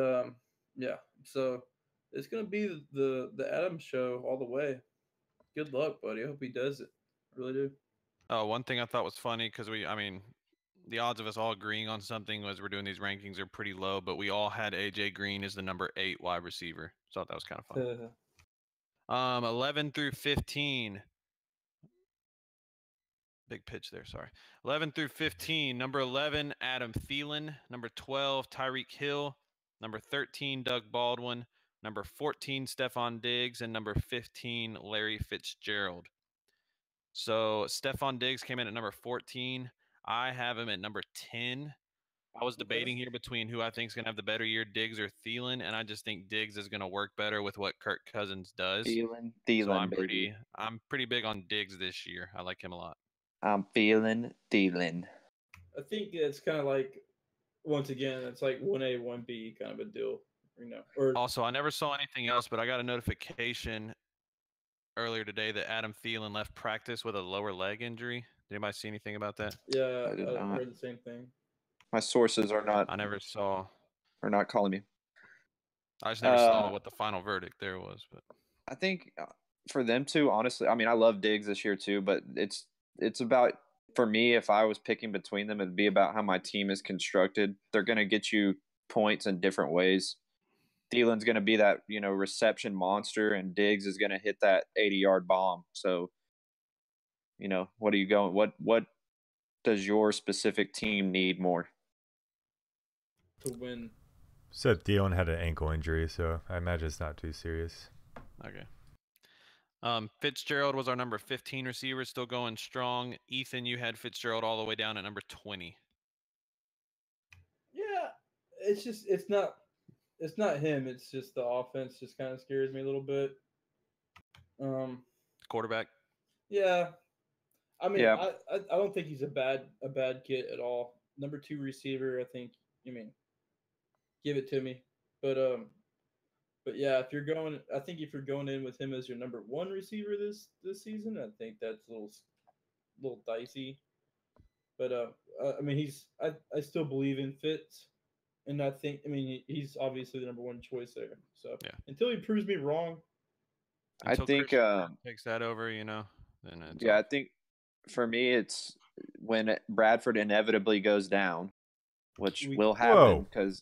so it's going to be the Adams show all the way. Good luck, buddy. I hope he does it. I really do. Oh, one thing I thought was funny, because the odds of us all agreeing on something as we're doing these rankings are pretty low, but we all had AJ Green as the number 8 wide receiver. So I thought that was kind of fun. 11 through 15. Big pitch there, sorry. 11 through 15. Number 11, Adam Thielen. Number 12, Tyreek Hill. Number 13, Doug Baldwin. Number 14, Stephon Diggs. And number 15, Larry Fitzgerald. So Stephon Diggs came in at number 14. I have him at number 10. I was debating here between who I think is going to have the better year, Diggs or Thielen, and I just think Diggs is going to work better with what Kirk Cousins does. Thielen, so I'm pretty big on Diggs this year. I like him a lot. I'm feeling Thielen. I think it's kind of like, once again, it's like 1A, 1B kind of a deal, Also, I never saw anything else, but I got a notification earlier today that Adam Thielen left practice with a lower leg injury. Did anybody see anything about that? Yeah, I heard the same thing. My sources are not. I never saw. Are not calling me. I just never saw what the final verdict there was. But I think for them too, honestly, I love Diggs this year too, but it's about, for me, if I was picking between them, it'd be about how my team is constructed. They're going to get you points in different ways. Thielen's going to be that, reception monster, and Diggs is going to hit that 80-yard bomb. So What are you going? What does your specific team need more? To win. Said Thielen had an ankle injury, so I imagine it's not too serious. Okay. Fitzgerald was our number 15 receiver, still going strong. Ethan, you had Fitzgerald all the way down at number 20. Yeah, it's not him. It's just the offense just kind of scares me a little bit. Quarterback. Yeah, I mean, Yeah. I don't think he's a bad kid at all. Number 2 receiver, I think. Give it to me, but yeah, if you're going in with him as your number 1 receiver this season, I think that's a little dicey. But I mean, I still believe in Fitz, and I think he's obviously the number 1 choice there. So Yeah. until he proves me wrong, Until think, Christian Kirk takes that over, then it's I off. think for me, it's when Bradford inevitably goes down, which will happen because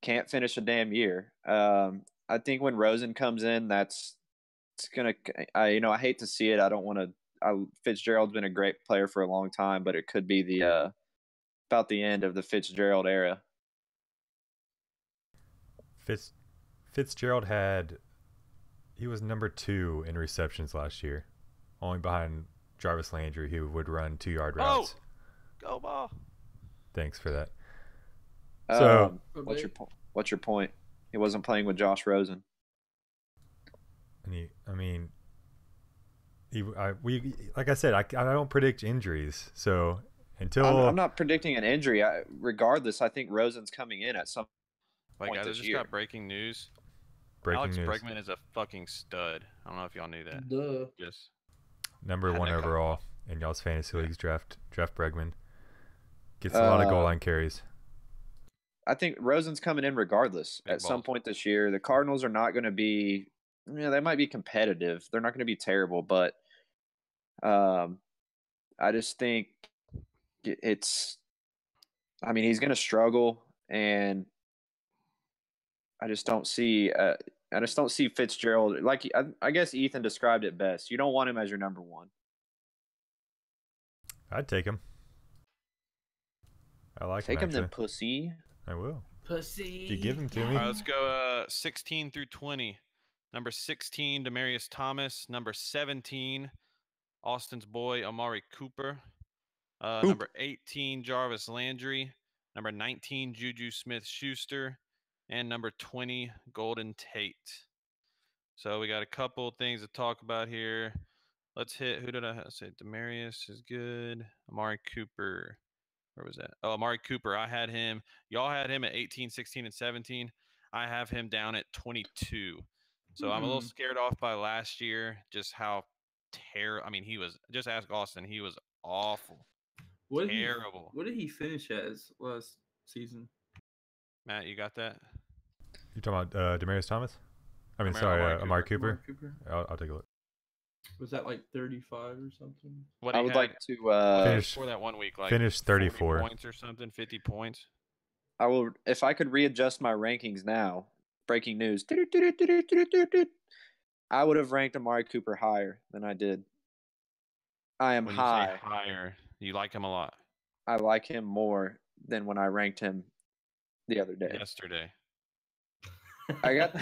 can't finish a damn year. I think when Rosen comes in, it's gonna. I hate to see it. I don't want to. Fitzgerald's been a great player for a long time, but it could be the about the end of the Fitzgerald era. Fitzgerald he was number 2 in receptions last year, only behind Jarvis Landry, who would run 2-yard routes. Go ball. Thanks for that. So, what's your point? He wasn't playing with Josh Rosen. Like I said, I don't predict injuries. So until I'm not predicting an injury. Regardless, I think Rosen's coming in at some point I this just year. got breaking news. Breaking news. Bregman is a fucking stud. I don't know if y'all knew that. Duh. Yes. Number 1 overall in y'all's fantasy leagues draft Bregman. Gets a lot of goal line carries. I think Rosen's coming in regardless at some point this year. The Cardinals are not going to be, they might be competitive. They're not going to be terrible, but I just think he's going to struggle, and I just don't see Fitzgerald. Like I guess Ethan described it best. You don't want him as your number 1. I'd take him. I like Take him then, pussy. I will. Pussy. If you give him to me. All right, let's go 16 through 20. Number 16, Demaryius Thomas. Number 17, Austin's boy, Amari Cooper. Number 18, Jarvis Landry. Number 19, Juju Smith-Schuster. And number 20, Golden Tate. So we got a couple things to talk about here. Let's hit, who did I say? Demaryius is good. Amari Cooper. Where was that? Oh, Amari Cooper. I had him. Y'all had him at 18, 16, and 17. I have him down at 22. So I'm a little scared off by last year, just how terrible. He was, just ask Austin. He was awful. Terrible. What did he finish as last season? Matt, you got that? You talking about Demaryius Thomas? Amari Cooper. I'll take a look. Was that like 35 or something? I would like to for that 1 week, finish 34 points or something, 50 points. I will, if I could readjust my rankings now. Breaking news. I would have ranked Amari Cooper higher than I did. I am high. You say higher. You like him a lot. I like him more than when I ranked him the other day. Yesterday. I got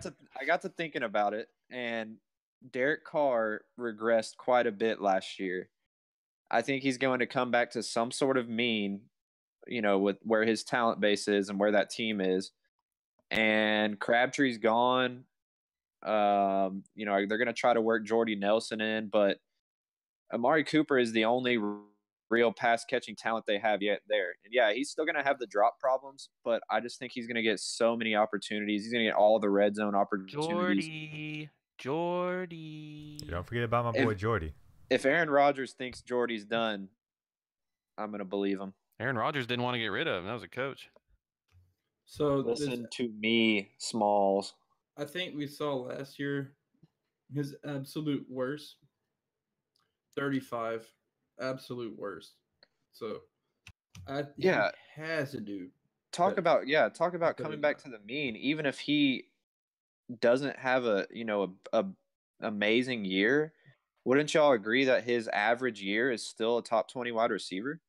to thinking about it, and Derek Carr regressed quite a bit last year. I think he's going to come back to some sort of mean, with where his talent base is and where that team is. And Crabtree's gone. They're going to try to work Jordy Nelson in, but Amari Cooper is the only real pass catching talent they have yet there. And yeah, he's still going to have the drop problems, but I just think he's going to get so many opportunities. He's going to get all the red zone opportunities. Jordy. Don't forget about my boy Jordy. If Aaron Rodgers thinks Jordy's done, I'm going to believe him. Aaron Rodgers didn't want to get rid of him. That was a coach. So listen to me, Smalls. I think we saw last year his absolute worst. 35, absolute worst. So, he has to do. Talk about coming back to the mean. Even if he doesn't have a amazing year, Wouldn't y'all agree that his average year is still a top 20 wide receiver?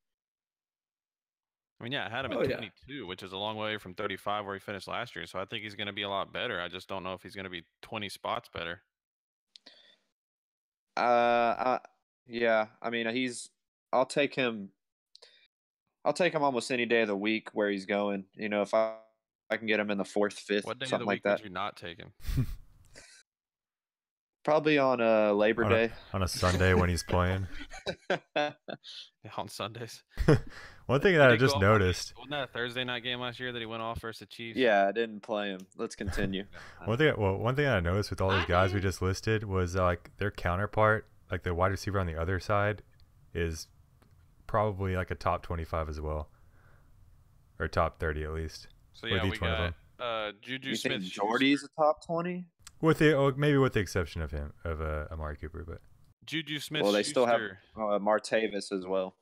I mean, yeah, I had him Oh, at yeah. 22, which is a long way from 35 where he finished last year. So I think he's going to be a lot better. I just don't know if he's going to be 20 spots better. Yeah. I mean, I'll take him. I'll take him almost any day of the week where he's going. You know, if I can get him in the 4th, 5th, What day of something the like week would that. you not take him? Probably on Labor Day. On a Sunday when he's playing. Yeah, on Sundays. One thing that I Did he just go off on- noticed. Wasn't that a Thursday night game last year that he went off versus the Chiefs? Yeah, I didn't play him. Let's continue. One thing that I noticed with all these guys we just listed was like their counterpart, like the wide receiver on the other side, is probably like a top 25 as well, or top 30 at least. So with yeah, we each one of got Juju You think Smith. Jordy's a top 20? Maybe with the exception of him, of Amari Cooper, but Juju Smith. Well, they still have Schuster. Martavis as well.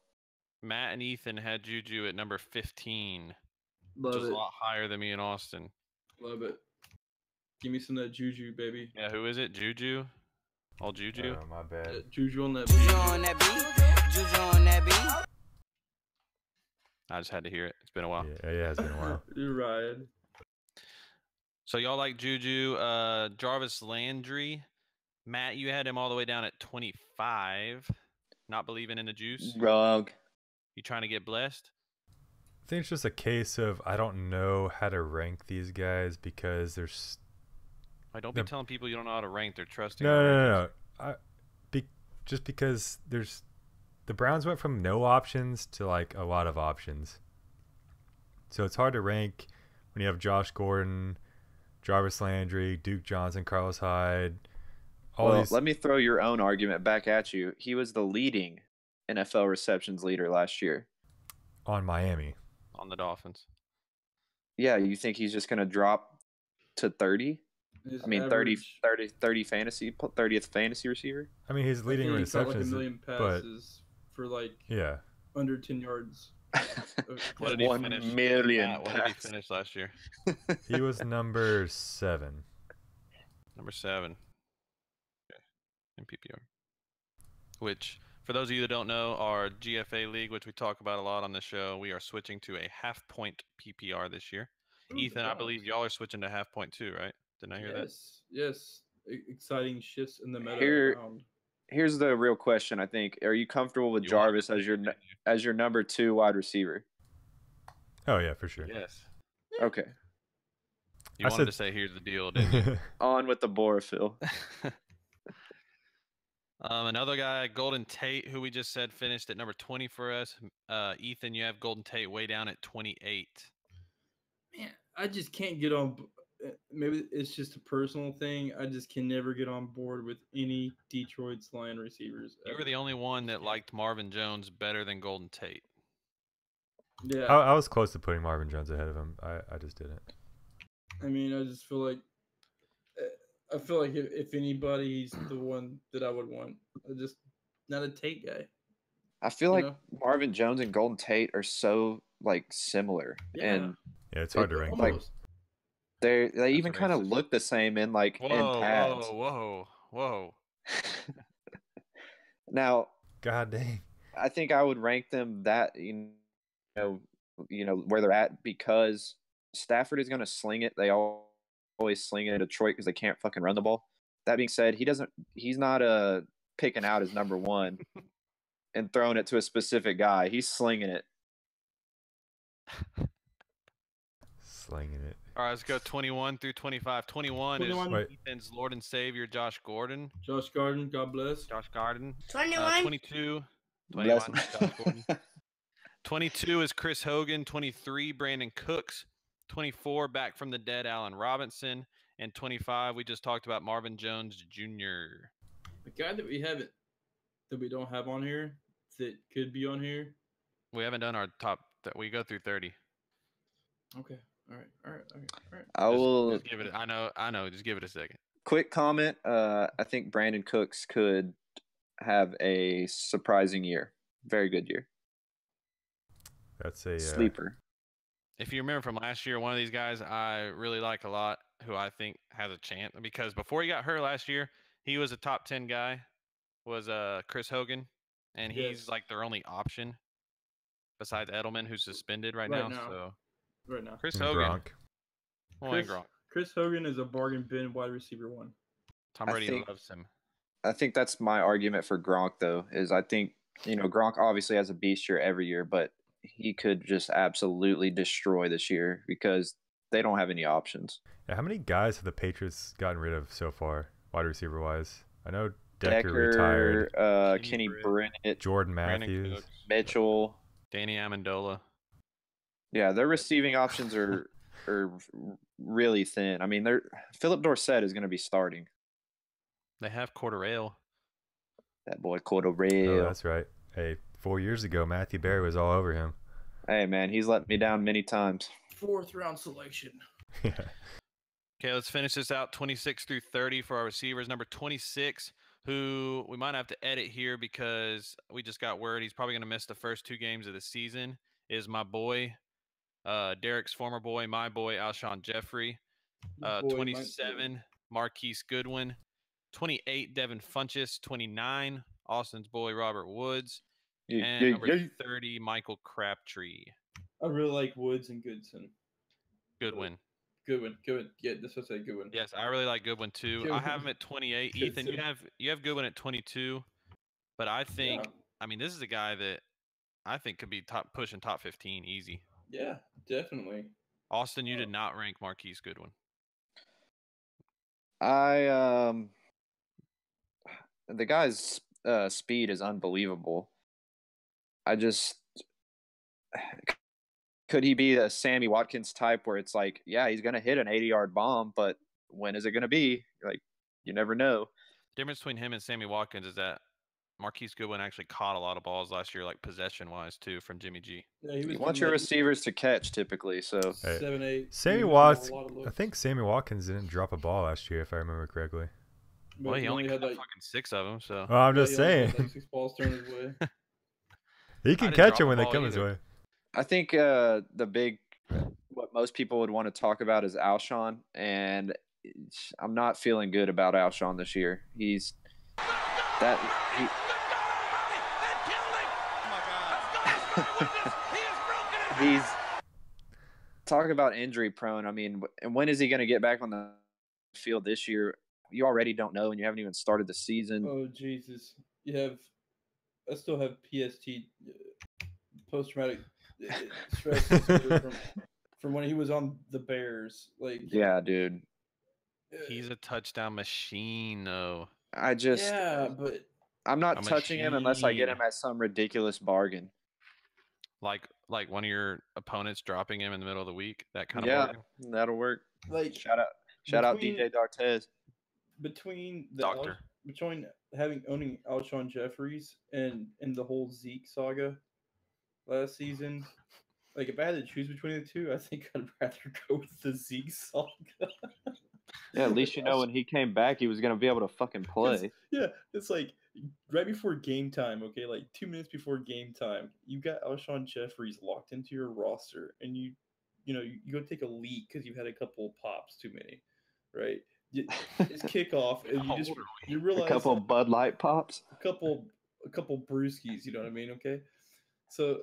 Matt and Ethan had Juju at number 15, which Love is it. a lot higher than me and Austin. Love it. Give me some of that Juju, baby. Yeah, who is it? Juju? All Juju? oh, my bad. Juju on that Juju beat. on that beat. Juju on that beat. I just had to hear it. It's been a while. Yeah, it's been a while. You're right. So y'all like Juju, Jarvis Landry. Matt, you had him all the way down at 25. Not believing in the juice. Rug. You trying to get blessed? I think it's just a case of I don't know how to rank these guys because there's Like, don't be The- telling people you don't know how to rank. They're trusting. no. Just because there's the Browns went from no options to like a lot of options, so it's hard to rank when you have Josh Gordon, Jarvis Landry, Duke Johnson, Carlos Hyde. Let me throw your own argument back at you. He was the leading NFL receptions leader last year. on Miami. On the Dolphins. Yeah, you think he's just going to drop to 30? His I mean, average- 30 fantasy, 30th fantasy receiver? I mean, he's leading I think he caught receptions, like a million but passes for like yeah, under 10 yards. What did he 1 finish? million Matt, what did he passes. finish last year? he was number 7. Number 7. Okay. In PPR. Which, for those of you that don't know, our GFA league, which we talk about a lot on the show, we are switching to a half-point PPR this year. Ethan, I believe y'all are switching to half-point too, right? Didn't I hear that? Yes. Exciting shifts in the meta. Here- round. Here's the real question, I think. Are you comfortable with You want- Jarvis as your number 2 wide receiver? Oh yeah, for sure. Yes. Okay. You I wanted said- to say, here's the deal, didn't you? On with the Borophyll. Another guy, Golden Tate, who we just said finished at number 20 for us. Ethan, you have Golden Tate way down at 28. Man, I just can't get on. Maybe it's just a personal thing. I just can never get on board with any Detroit's Lion receivers. You were ever. the only one that liked Marvin Jones better than Golden Tate. Yeah. I was close to putting Marvin Jones ahead of him. I just didn't. I mean, I just feel like if anybody, he's the one that I would want. I'm just not a Tate guy. I feel You like know? Marvin Jones and Golden Tate are so like similar, Yeah. and Yeah, it's hard to rank. like- Almost. they even kind of racist. look the same in like in pads. Whoa. Now, God dang. I think I would rank them that know where they're at because Stafford is going to sling it. They always sling it in Detroit because they can't fucking run the ball. That being said, he's not picking out his number 1 and throwing it to a specific guy. He's slinging it. Slanging it. All right, let's go 21 through 25. 21 21. is Wait. Ethan's Lord and Savior, Josh Gordon. Josh Gordon, God bless. Josh Gordon. 21. 22. Bless 21, Josh Gordon. 22 is Chris Hogan. 23, Brandon Cooks. 24, back from the dead, Allen Robinson. And 25, we just talked about Marvin Jones Jr. The guy that we don't have on here that could be on here. We haven't done our top. We go through 30. Okay. All right. I will Just give it. I know. Just give it a second. quick comment. I think Brandon Cooks could have a surprising year. Very good year. That's a Sleeper. If you remember from last year, one of these guys I really like a lot, who I think has a chance, because before he got hurt last year, he was a top 10 guy. was Chris Hogan, and he's Yes. like their only option besides Edelman, who's suspended right Right now. now. So Right now. Chris And Hogan, Gronk. and Gronk. Chris Hogan is a bargain bin wide receiver 1. Tom I Brady think- loves him. I think that's my argument for Gronk, though, is I think, Gronk obviously has a beast year every year, but he could just absolutely destroy this year because they don't have any options. Yeah, how many guys have the Patriots gotten rid of so far, wide receiver wise? I know Decker retired. Kenny Britt. Britt, Jordan Brandon Matthews. Cooks, Mitchell. Danny Amendola. Yeah, their receiving options are really thin. I mean, Philip Dorsett is going to be starting. They have Cordero. That boy Oh, Cordero. that's right. Hey, 4 years ago, Matthew Berry was all over him. Hey, man, he's let me down many times. 4th round selection. Yeah. Okay, let's finish this out. 26 through 30 for our receivers. Number 26, who we might have to edit here because we just got word he's probably going to miss the first 2 games of the season, is my boy, Derek's former boy, my boy, Alshon Jeffrey. Your boy, my 27, Marquise Goodwin. 28, Devin Funchess. 29, Austin's boy, Robert Woods. And number 30, Michael Crabtree. I really like Woods and Goodson. Goodwin. Goodwin. Yeah, this was a good one. Yes, I really like Goodwin too. I have him at 28. Ethan, you have Goodwin at 22, but I think I mean this is a guy that I think could be pushing top 15 easy. Yeah, definitely. Austin, you did not rank Marquise Goodwin. The guy's speed is unbelievable. Could he be a Sammy Watkins type where it's like, yeah, he's going to hit an 80-yard bomb, but when is it going to be? Like, you never know. The difference between him and Sammy Watkins is that Marquise Goodwin actually caught a lot of balls last year, like possession-wise too, from Jimmy G. Yeah, he was You want your receivers to catch typically, so Hey, 7-8. Sammy Watkins. I think Sammy Watkins didn't drop a ball last year, if I remember correctly. Well, he only had caught like fucking 6 of them, so. Well, I'm just he only had, saying. like 6 balls thrown his way. He I can didn't catch drop them a when they ball come his either. way. I think what most people would want to talk about is Alshon, and I'm not feeling good about Alshon this year. He's talking about injury prone. I mean, and when is he going to get back on the field this year? You already don't know, and you haven't even started the season. Oh Jesus! I still have PST, post traumatic stress disorder from when he was on the Bears. Like, Yeah, dude. He's a touchdown machine, though. but I'm not A touching him unless I get machine. him at some ridiculous bargain. Like one of your opponents dropping him in the middle of the week. That kind of Yeah, bargain. that'll work. like Shout out between- DJ Dartez. between the Doctor. between owning Alshon Jeffries and the whole Zeke saga last season, like if I had to choose between the two, I think I'd rather go with the Zeke saga. Yeah, at least you know when he came back, he was gonna be able to fucking play. Yeah, it's like right before game time, okay, like 2 minutes before game time, you got Alshon Jeffries locked into your roster, and you go take a leak because you've had a couple pops too many, right? It's kickoff, and How old you A realize couple Bud Light pops. a couple brewskis, you know what I mean? Okay, so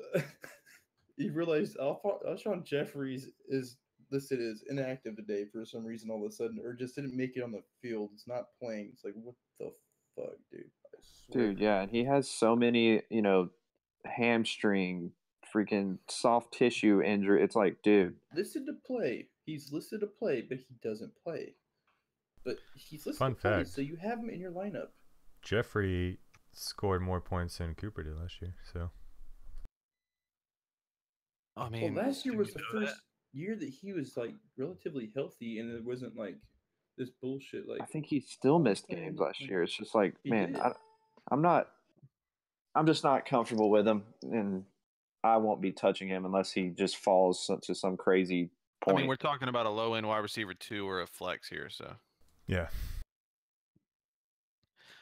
you realize Alshon Jeffries is listed as inactive today for some reason all of a sudden, or just didn't make it on the field. It's not playing. It's like, what the fuck, dude? I swear. Dude, yeah, and he has so many, hamstring, freaking soft tissue injury. It's like, dude, Listed to play. He's listed to play, but he doesn't play. But he's listed Fun to play, fact. so you have him in your lineup. Jeffrey scored more points than Cooper did last year. So I mean, Well, last year did was you the know first year that he was like relatively healthy, and it wasn't like this bullshit. Like, I think he still missed playing, games last like, year. It's just like, he man, did. I'm just not comfortable with him, and I won't be touching him unless he just falls to some crazy I point. mean, we're talking about a low end wide receiver 2 or a flex here, so. yeah,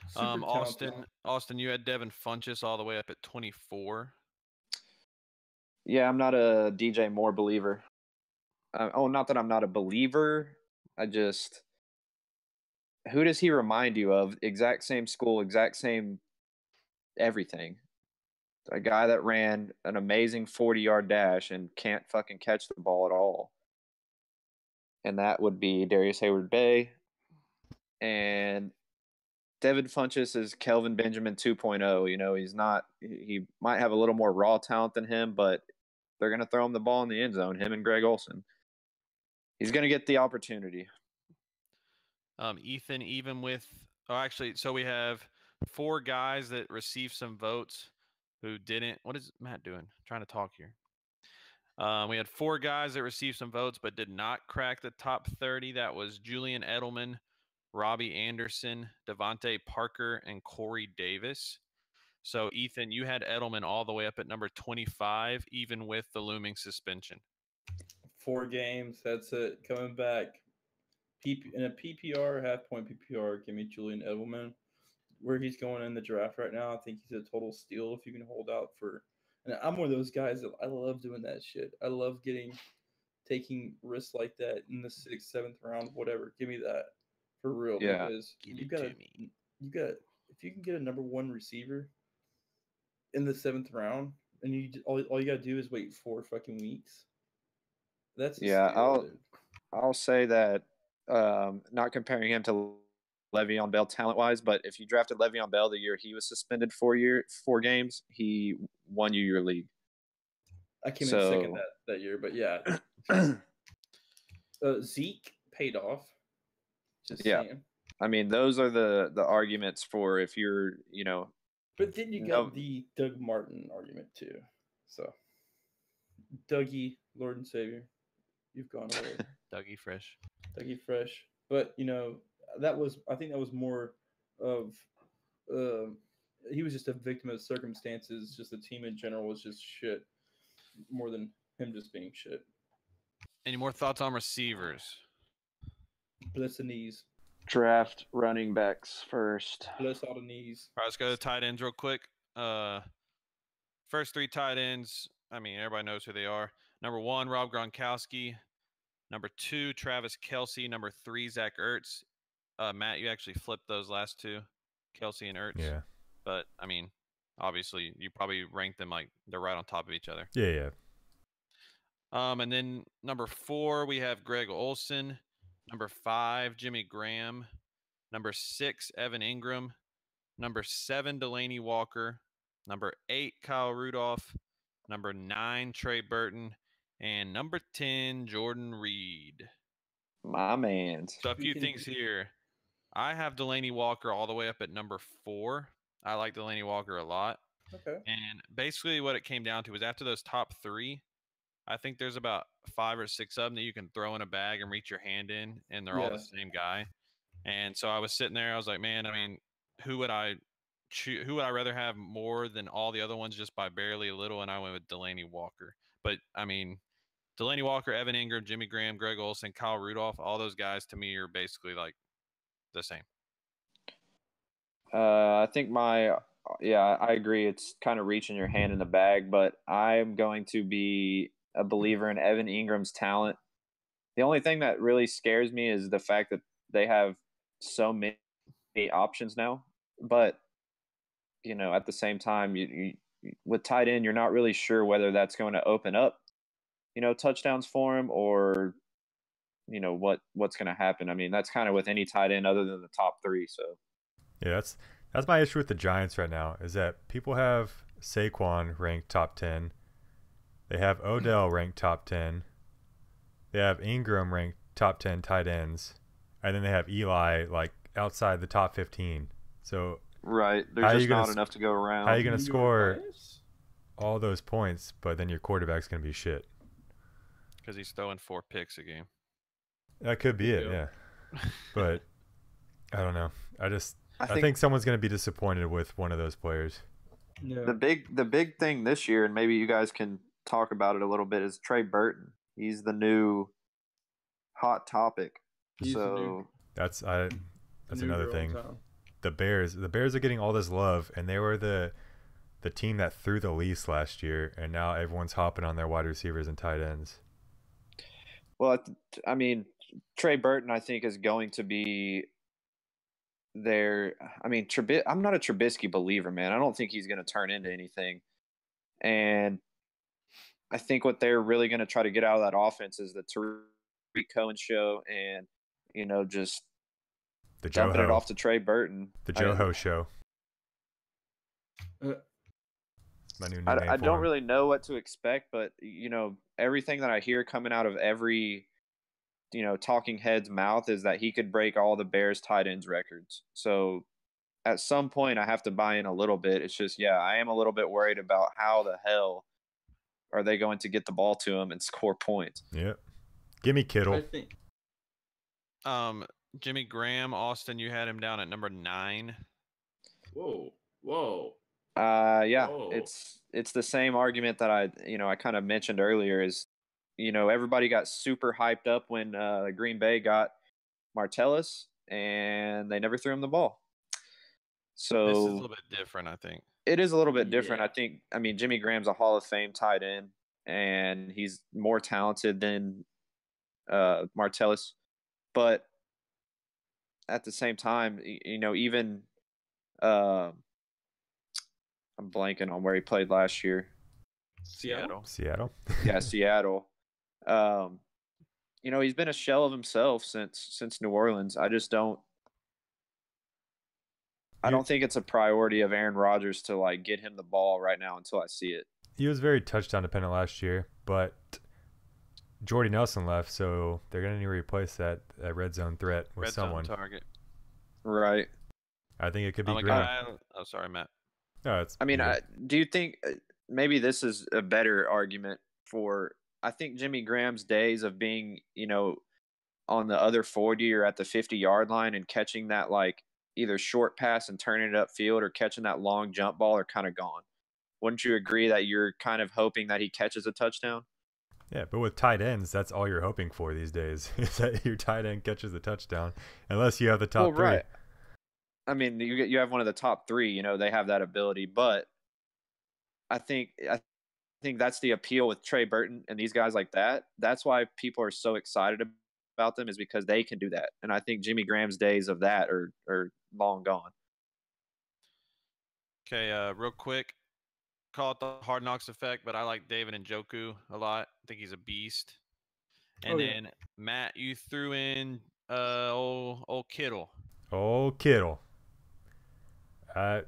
super talented. Austin, you had Devin Funchess all the way up at 24. Yeah, I'm not a DJ Moore believer. Not that I'm not a believer. I just who does he remind you of? Exact same school, exact same everything. A guy that ran an amazing 40-yard dash and can't fucking catch the ball at all. And that would be Darius Hayward-Bay. And Devin Funchess is Kelvin Benjamin 2.0. You know, he might have a little more raw talent than him, but they're going to throw him the ball in the end zone, him and Greg Olsen. He's going to get the opportunity. Ethan, even with so we have 4 guys that received some votes who didn't. What is Matt doing? Trying to talk here. We had 4 guys that received some votes but did not crack the top 30. That was Julian Edelman, Robbie Anderson, Devontae Parker, and Corey Davis. So, Ethan, you had Edelman all the way up at number 25, even with the looming suspension. 4 games. That's it. Coming back. In a PPR, half-point PPR, give me Julian Edelman. Where he's going in the draft right now, I think he's a total steal if you can hold out for. And I'm one of those guys that I love doing that shit. I love taking risks like that in the 6th, 7th round, whatever. Give me that for real. Yeah. Because you got if you can get a number 1 receiver in the 7th round, and all you got to do is wait 4 fucking weeks. That's steal, I'll say that. Not comparing him to Le'Veon Bell talent-wise, but if you drafted Le'Veon Bell the year he was suspended 4 games, he won you your league. I came in second that year, but yeah. Zeke paid off. Just saying. I mean, those are the arguments for if you're, But then you got the Doug Martin argument too. So, Dougie, Lord and Savior, you've gone away. Dougie Fresh. But I think that was more of he was just a victim of circumstances. Just the team in general was just shit, more than him just being shit. Any more thoughts on receivers? Bless the knees. Draft running backs first. Bless all the knees. All right, let's go to tight ends real quick. First 3 tight ends. I mean, everybody knows who they are. Number 1, Rob Gronkowski. Number 2, Travis Kelce. Number 3, Zach Ertz. Matt, you actually flipped those last 2, Kelce and Ertz. Yeah. But, I mean, obviously, you probably ranked them like they're right on top of each other. Yeah. And then number 4, we have Greg Olsen. Number 5, Jimmy Graham. Number 6, Evan Ingram. Number 7, Delaney Walker. Number 8, Kyle Rudolph. Number 9, Trey Burton. And number 10, Jordan Reed. My man. So a few things here. I have Delaney Walker all the way up at number 4. I like Delaney Walker a lot. Okay. And basically what it came down to was after those top 3, I think there's about 5 or 6 of them that you can throw in a bag and reach your hand in, and they're all the same guy. And so I was sitting there, I was like, man, I mean, who would I rather have more than all the other ones just by barely a little? And I went with Delaney Walker. But, I mean, Delaney Walker, Evan Ingram, Jimmy Graham, Greg Olsen, Kyle Rudolph, all those guys to me are basically like the same. I think I agree. It's kind of reaching your hand in the bag, but I'm going to be a believer in Evan Ingram's talent. The only thing that really scares me is the fact that they have so many options now. But, at the same time, you with tight end, you're not really sure whether that's going to open up, touchdowns for him or, what's going to happen. I mean, that's kind of with any tight end other than the top 3. So, yeah, that's my issue with the Giants right now is that people have Saquon ranked top 10. They have Odell ranked top 10. They have Ingram ranked top 10 tight ends. And then they have Eli like outside the top 15. So right, there's just not enough to go around. How are you going to score all those points, but then your quarterback's going to be shit? Because he's throwing 4 picks a game. That could be it, yeah. But I don't know. I think someone's going to be disappointed with one of those players. Yeah. The big thing this year, and maybe you guys can talk about it a little bit, is Trey Burton. He's the new hot topic. That's another thing. The Bears are getting all this love, and they were the team that threw the least last year, and now everyone's hopping on their wide receivers and tight ends. Well, I mean, Trey Burton, I think, is going to be I mean, I'm not a Trubisky believer, man. I don't think he's going to turn into anything. And I think what they're really going to try to get out of that offense is the Tariq Cohen show and, just The dumping it Joe off to Trey Burton. The Joe Ho show. My new nickname I for don't him. really know what to expect, but, everything that I hear coming out of every, talking head's mouth is that he could break all the Bears tight ends records. So at some point I have to buy in a little bit. It's just, I am a little bit worried about how the hell are they going to get the ball to him and score points. Yep. Give me Kittle. I think. Jimmy Graham, Austin, you had him down at number 9. Whoa. Whoa. It's the same argument that I kind of mentioned earlier is, everybody got super hyped up when Green Bay got Martellus and they never threw him the ball. So This is a little bit different, I think. it is a little bit different. Yeah. I mean, Jimmy Graham's a Hall of Fame tight end and he's more talented than Martellus, but at the same time, even I'm blanking on where he played last year. Seattle. Yeah, Seattle. He's been a shell of himself since New Orleans. I don't think it's a priority of Aaron Rodgers to get him the ball right now until I see it. He was very touchdown dependent last year, but Jordy Nelson left, so they're going to need to replace that red zone threat with someone. Zone target. Right. I think it could be I'm a Graham. guy. Oh, sorry, Matt. No, Do you think maybe this is a better argument for? I think Jimmy Graham's days of being, on the other 40 or at the 50-yard line and catching that either short pass and turning it upfield or catching that long jump ball are kind of gone. Wouldn't you agree that you're kind of hoping that he catches a touchdown? Yeah, but with tight ends, that's all you're hoping for these days is that your tight end catches the touchdoung, unless you have the top 3. Right. I mean, you have one of the top 3. They have that ability, but I think that's the appeal with Trey Burton and these guys like that. That's why people are so excited about them, is because they can do that. And I think Jimmy Graham's days of that are long gone. Okay, real quick. Call it the Hard Knocks effect, but I like David Njoku a lot. I think he's a beast. And then Matt, you threw in old Kittle. Old Kittle. I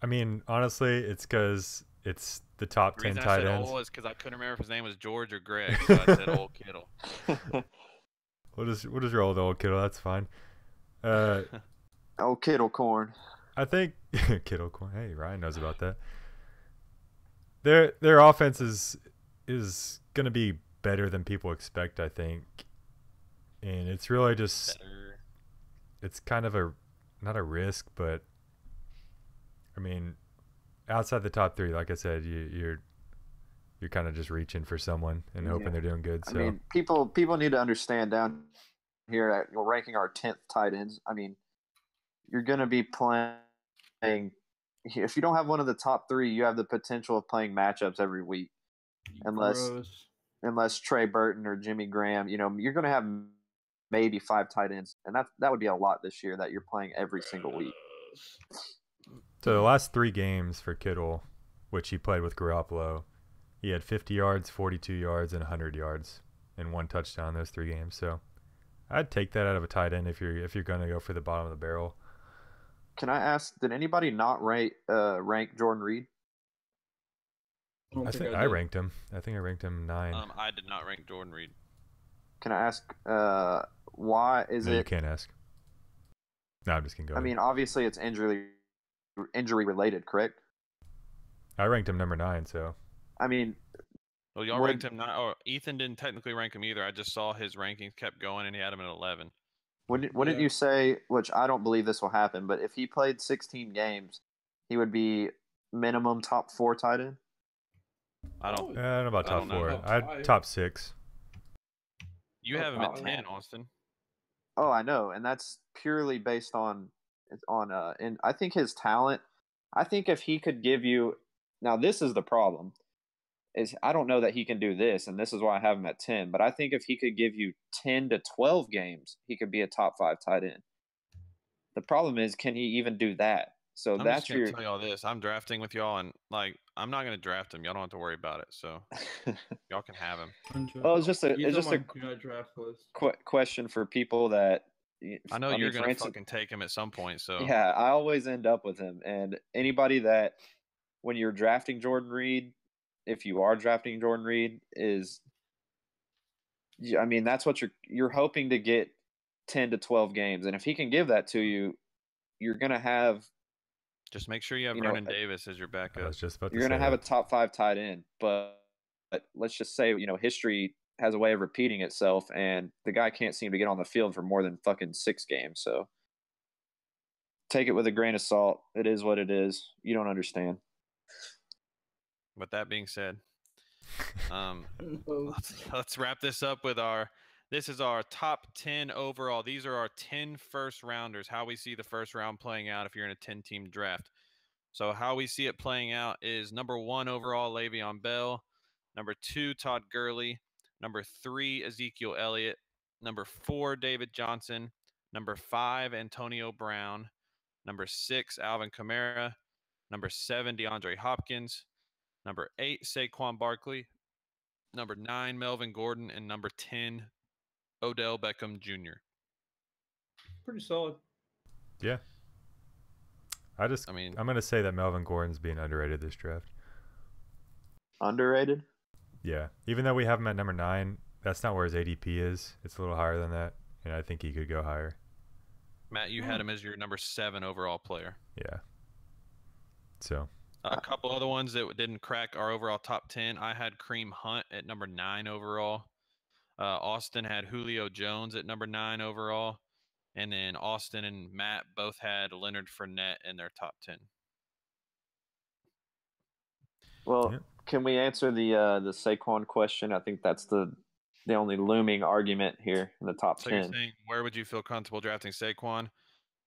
mean, honestly, it's because it's the top 10 The tight reason I ends. said old is because I couldn't remember if his name was George or Greg, so I said old Kittle. We'll just roll with old Kittle. That's fine. Oh, Kittle corn. I think Kittle corn. Hey, Ryan knows about that. Their offense is going to be better than people expect, I think, and it's really just it's kind of not a risk, but I mean, outside the top 3, like I said, you're kind of just reaching for someone and hoping they're doing good. So I mean, people need to understand down here at ranking our 10th tight ends. I mean, you're going to be playing. If you don't have one of the top 3, you have the potential of playing matchups every week, unless Trey Burton or Jimmy Graham. You're going to have maybe 5 tight ends, and that would be a lot this year that you're playing every single week. So the last 3 games for Kittle, which he played with Garoppolo, he had 50 yards, 42 yards, and 100 yards, and 1 touchdown those 3 games. So I'd take that out of a tight end if you're going to go for the bottom of the barrel. Can I ask, did anybody not rank Jordan Reed? I think I ranked him. I think I ranked him 9. I did not rank Jordan Reed. Can I ask why is No, it? you can't ask. No, I'm just kidding. Go ahead. I mean, obviously it's injury related, correct? I ranked him number 9, so. I mean, Well, y'all ranked him 9. Oh, Ethan didn't technically rank him either. I just saw his rankings kept going, and he had him at 11. Wouldn't you say, which I don't believe this will happen, but if he played 16 games, he would be minimum top 4 tight end? I don't. I don't know about I top don't know 4. about I'd 5. top 6. You have him at 10, Austin. Oh, I know, and that's purely based on and I think his talent. I think if he could give you, now this is the problem, is I don't know that he can do this, and this is why I have him at 10. But I think if he could give you 10 to 12 games, he could be a top 5 tight end. The problem is, can he even do that? So I'm that's just gonna your. tell y'all this. I'm drafting with y'all, and like I'm not gonna draft him. Y'all don't have to worry about it. So y'all can have him. Well, it's just a He's it's on just my a do not draft list. question for people that. I know mean, you're for gonna instance, fucking take him at some point. So yeah, I always end up with him. And anybody that, when you're drafting Jordan Reed, if you are drafting Jordan Reed, I mean, that's what you're hoping to get 10 to 12 games, and if he can give that to you, you're gonna have just make sure you have you know, Vernon Davis as your I backup. was just about to you're say gonna have a that. top 5 tight end. But let's just say, history has a way of repeating itself, and the guy can't seem to get on the field for more than fucking 6 games. So take it with a grain of salt. It is what it is. You don't understand. With that being said, No. let's wrap this up with this is our top 10 overall. These are our 10 first rounders, how we see the first round playing out if you're in a 10-team draft. So how we see it playing out is number 1 overall, Le'Veon Bell. Number 2, Todd Gurley. Number 3, Ezekiel Elliott. Number 4, David Johnson. Number 5, Antonio Brown. Number 6, Alvin Kamara. Number 7, DeAndre Hopkins. Number 8, Saquon Barkley. Number 9, Melvin Gordon. And number 10, Odell Beckham Jr. Pretty solid. Yeah. I'm going to say that Melvin Gordon's being underrated this draft. Underrated? Yeah. Even though we have him at number 9, that's not where his ADP is. It's a little higher than that, and I think he could go higher. Matt, you had him as your number 7 overall player. Yeah. So. A couple other ones that didn't crack our overall top 10. I had Kareem Hunt at number 9 overall. Austin had Julio Jones at number 9 overall. And then Austin and Matt both had Leonard Fournette in their top 10. Well, Yeah. Can we answer the Saquon question? I think that's the only looming argument here in the top So 10. you're saying, where would you feel comfortable drafting Saquon?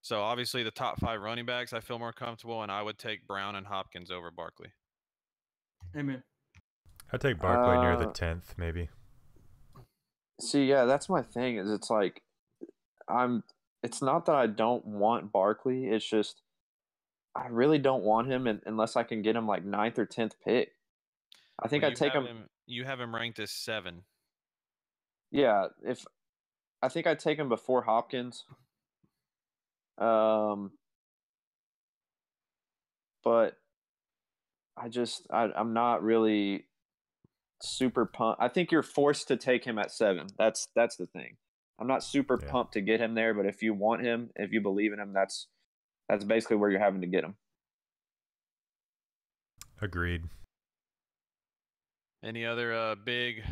So obviously the top 5 running backs I feel more comfortable, and I would take Brown and Hopkins over Barkley. Amen. I'd take Barkley near the 10th, maybe. See, yeah, that's my thing. Is it's like it's not that I don't want Barkley. It's just I really don't want him unless I can get him like 9th or 10th pick. I think I'd take him. You have him ranked as 7. Yeah, I think I'd take him before Hopkins. But I'm not really super pumped. I think you're forced to take him at 7. That's the thing. I'm not super pumped to get him there, but if you want him, if you believe in him, that's basically where you're having to get him. Agreed. Any other big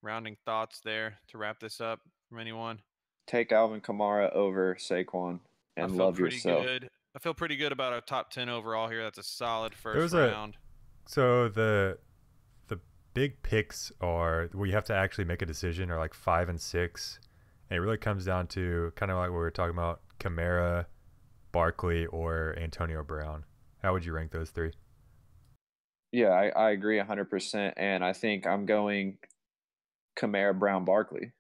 rounding thoughts there to wrap this up from anyone? Take Alvin Kamara over Saquon and love yourself. Good. I feel pretty good about our top 10 overall here. That's a solid first round. So the big picks are where you have to actually make a decision are like 5 and 6. And it really comes down to kind of like what we were talking about, Kamara, Barkley, or Antonio Brown. How would you rank those 3? Yeah, I agree 100%. And I think I'm going Kamara, Brown, Barkley.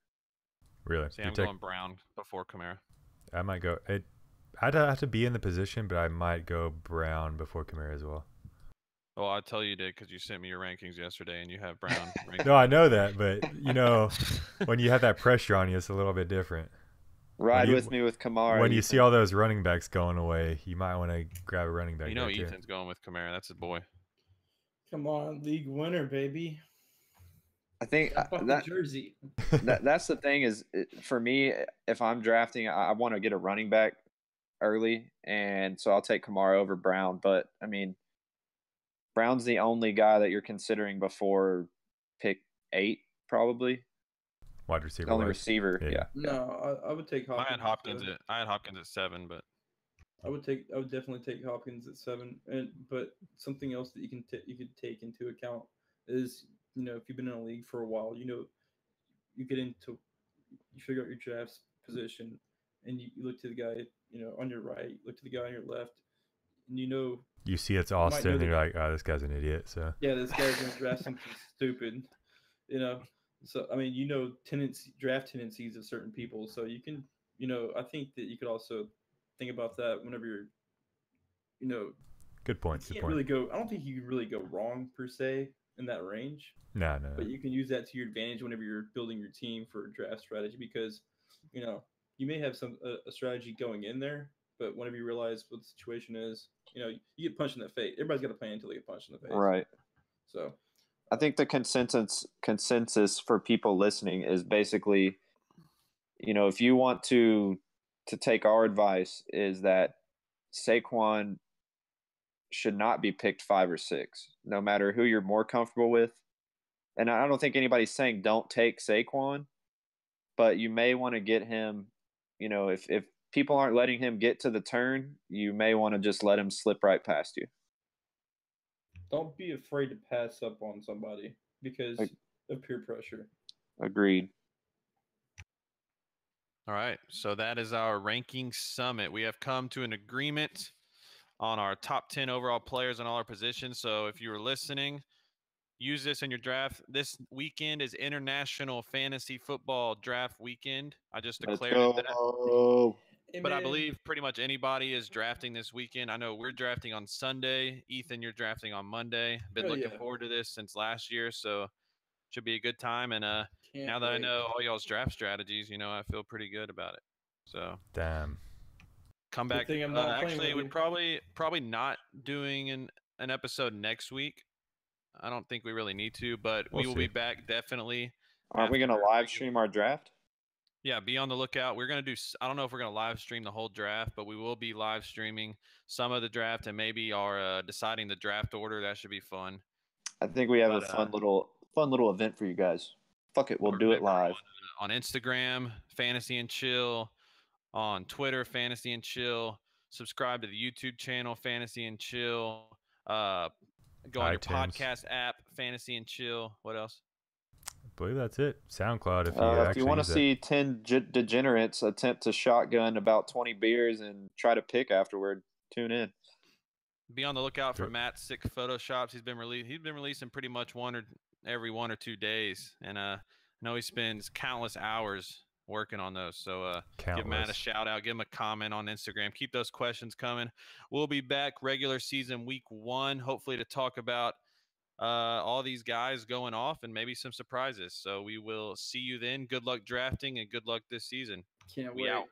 Really? See, I'm going Brown before Kamara. I might go. I'd have to be in the position, but I might go Brown before Kamara as well. Well, I'll tell you did because you sent me your rankings yesterday, and you have Brown ranked. No, I know that, but when you have that pressure on you, it's a little bit different. Ride with me with Kamara. When you see all those running backs going away, you might want to grab a running back. Ethan's going with Kamara. That's his boy. Come on, league winner, baby. I think that jersey. that's the thing is, for me, if I'm drafting, I want to get a running back early, and so I'll take Kamara over Brown. But I mean, Brown's the only guy that you're considering before pick 8, probably. Wide receiver. Only receiver. Yeah. No, I would take Hopkins. I had Hopkins at 7, but I would definitely take Hopkins at 7. But something else that you could take into account is, if you've been in a league for a while, you figure out your draft position, and you look to the guy, on your right, look to the guy on your left, and you see it's Austin, and you're like, oh, this guy's an idiot. So yeah, this guy's gonna draft something stupid, So I mean, draft tendencies of certain people, so you can, I think that you could also think about that whenever you're, Good point. you Good can't point. really go. I don't think you can really go wrong per se in that range. No. But you can use that to your advantage whenever you're building your team for a draft strategy because, you may have a strategy going in there, but whenever you realize what the situation is, you get punched in the face. Everybody's got a plan until they get punched in the face. Right. So I think the consensus for people listening is basically, if you want to take our advice, is that Saquon should not be picked 5 or 6, no matter who you're more comfortable with. And I don't think anybody's saying don't take Saquon, but you may want to get him, if people aren't letting him get to the turn, you may want to just let him slip right past you. don't be afraid to pass up on somebody because of peer pressure. Agreed. All right, so that is our ranking summit. We have come to an agreement on our top 10 overall players in all our positions. So if you were listening, use this in your draft. This weekend is International Fantasy Football Draft Weekend. I just declared that. But I believe pretty much anybody is drafting this weekend. I know we're drafting on Sunday. Ethan, you're drafting on Monday. Been looking forward to this since last year, so should be a good time. And now that I know all y'all's draft strategies, I feel pretty good about it. So damn. Come back. Actually, we're probably not doing an episode next week. I don't think we really need to, but we will be back definitely. Aren't we going to live stream our draft? Yeah, be on the lookout. We're going to do – I don't know if we're going to live stream the whole draft, but we will be live streaming some of the draft and maybe our deciding the draft order. That should be fun. I think we have a fun little event for you guys. Fuck it, we'll do it live. On Instagram, Fantasy and Chill. On Twitter, Fantasy and Chill. Subscribe to the YouTube channel, Fantasy and Chill. Go on your podcast app, Fantasy and Chill. What else? I believe that's it. SoundCloud. If you want to see 10 degenerates attempt to shotgun about 20 beers and try to pick afterward, tune in. Be on the lookout for Matt's sick photoshops. He's been releasing pretty much every 1 or 2 days, and I know he spends countless hours working on those. So give Matt a shout out, give him a comment on Instagram. Keep those questions coming. We'll be back regular season week 1, hopefully to talk about all these guys going off and maybe some surprises. So we will see you then. Good luck drafting and good luck this season. Can't wait. We out.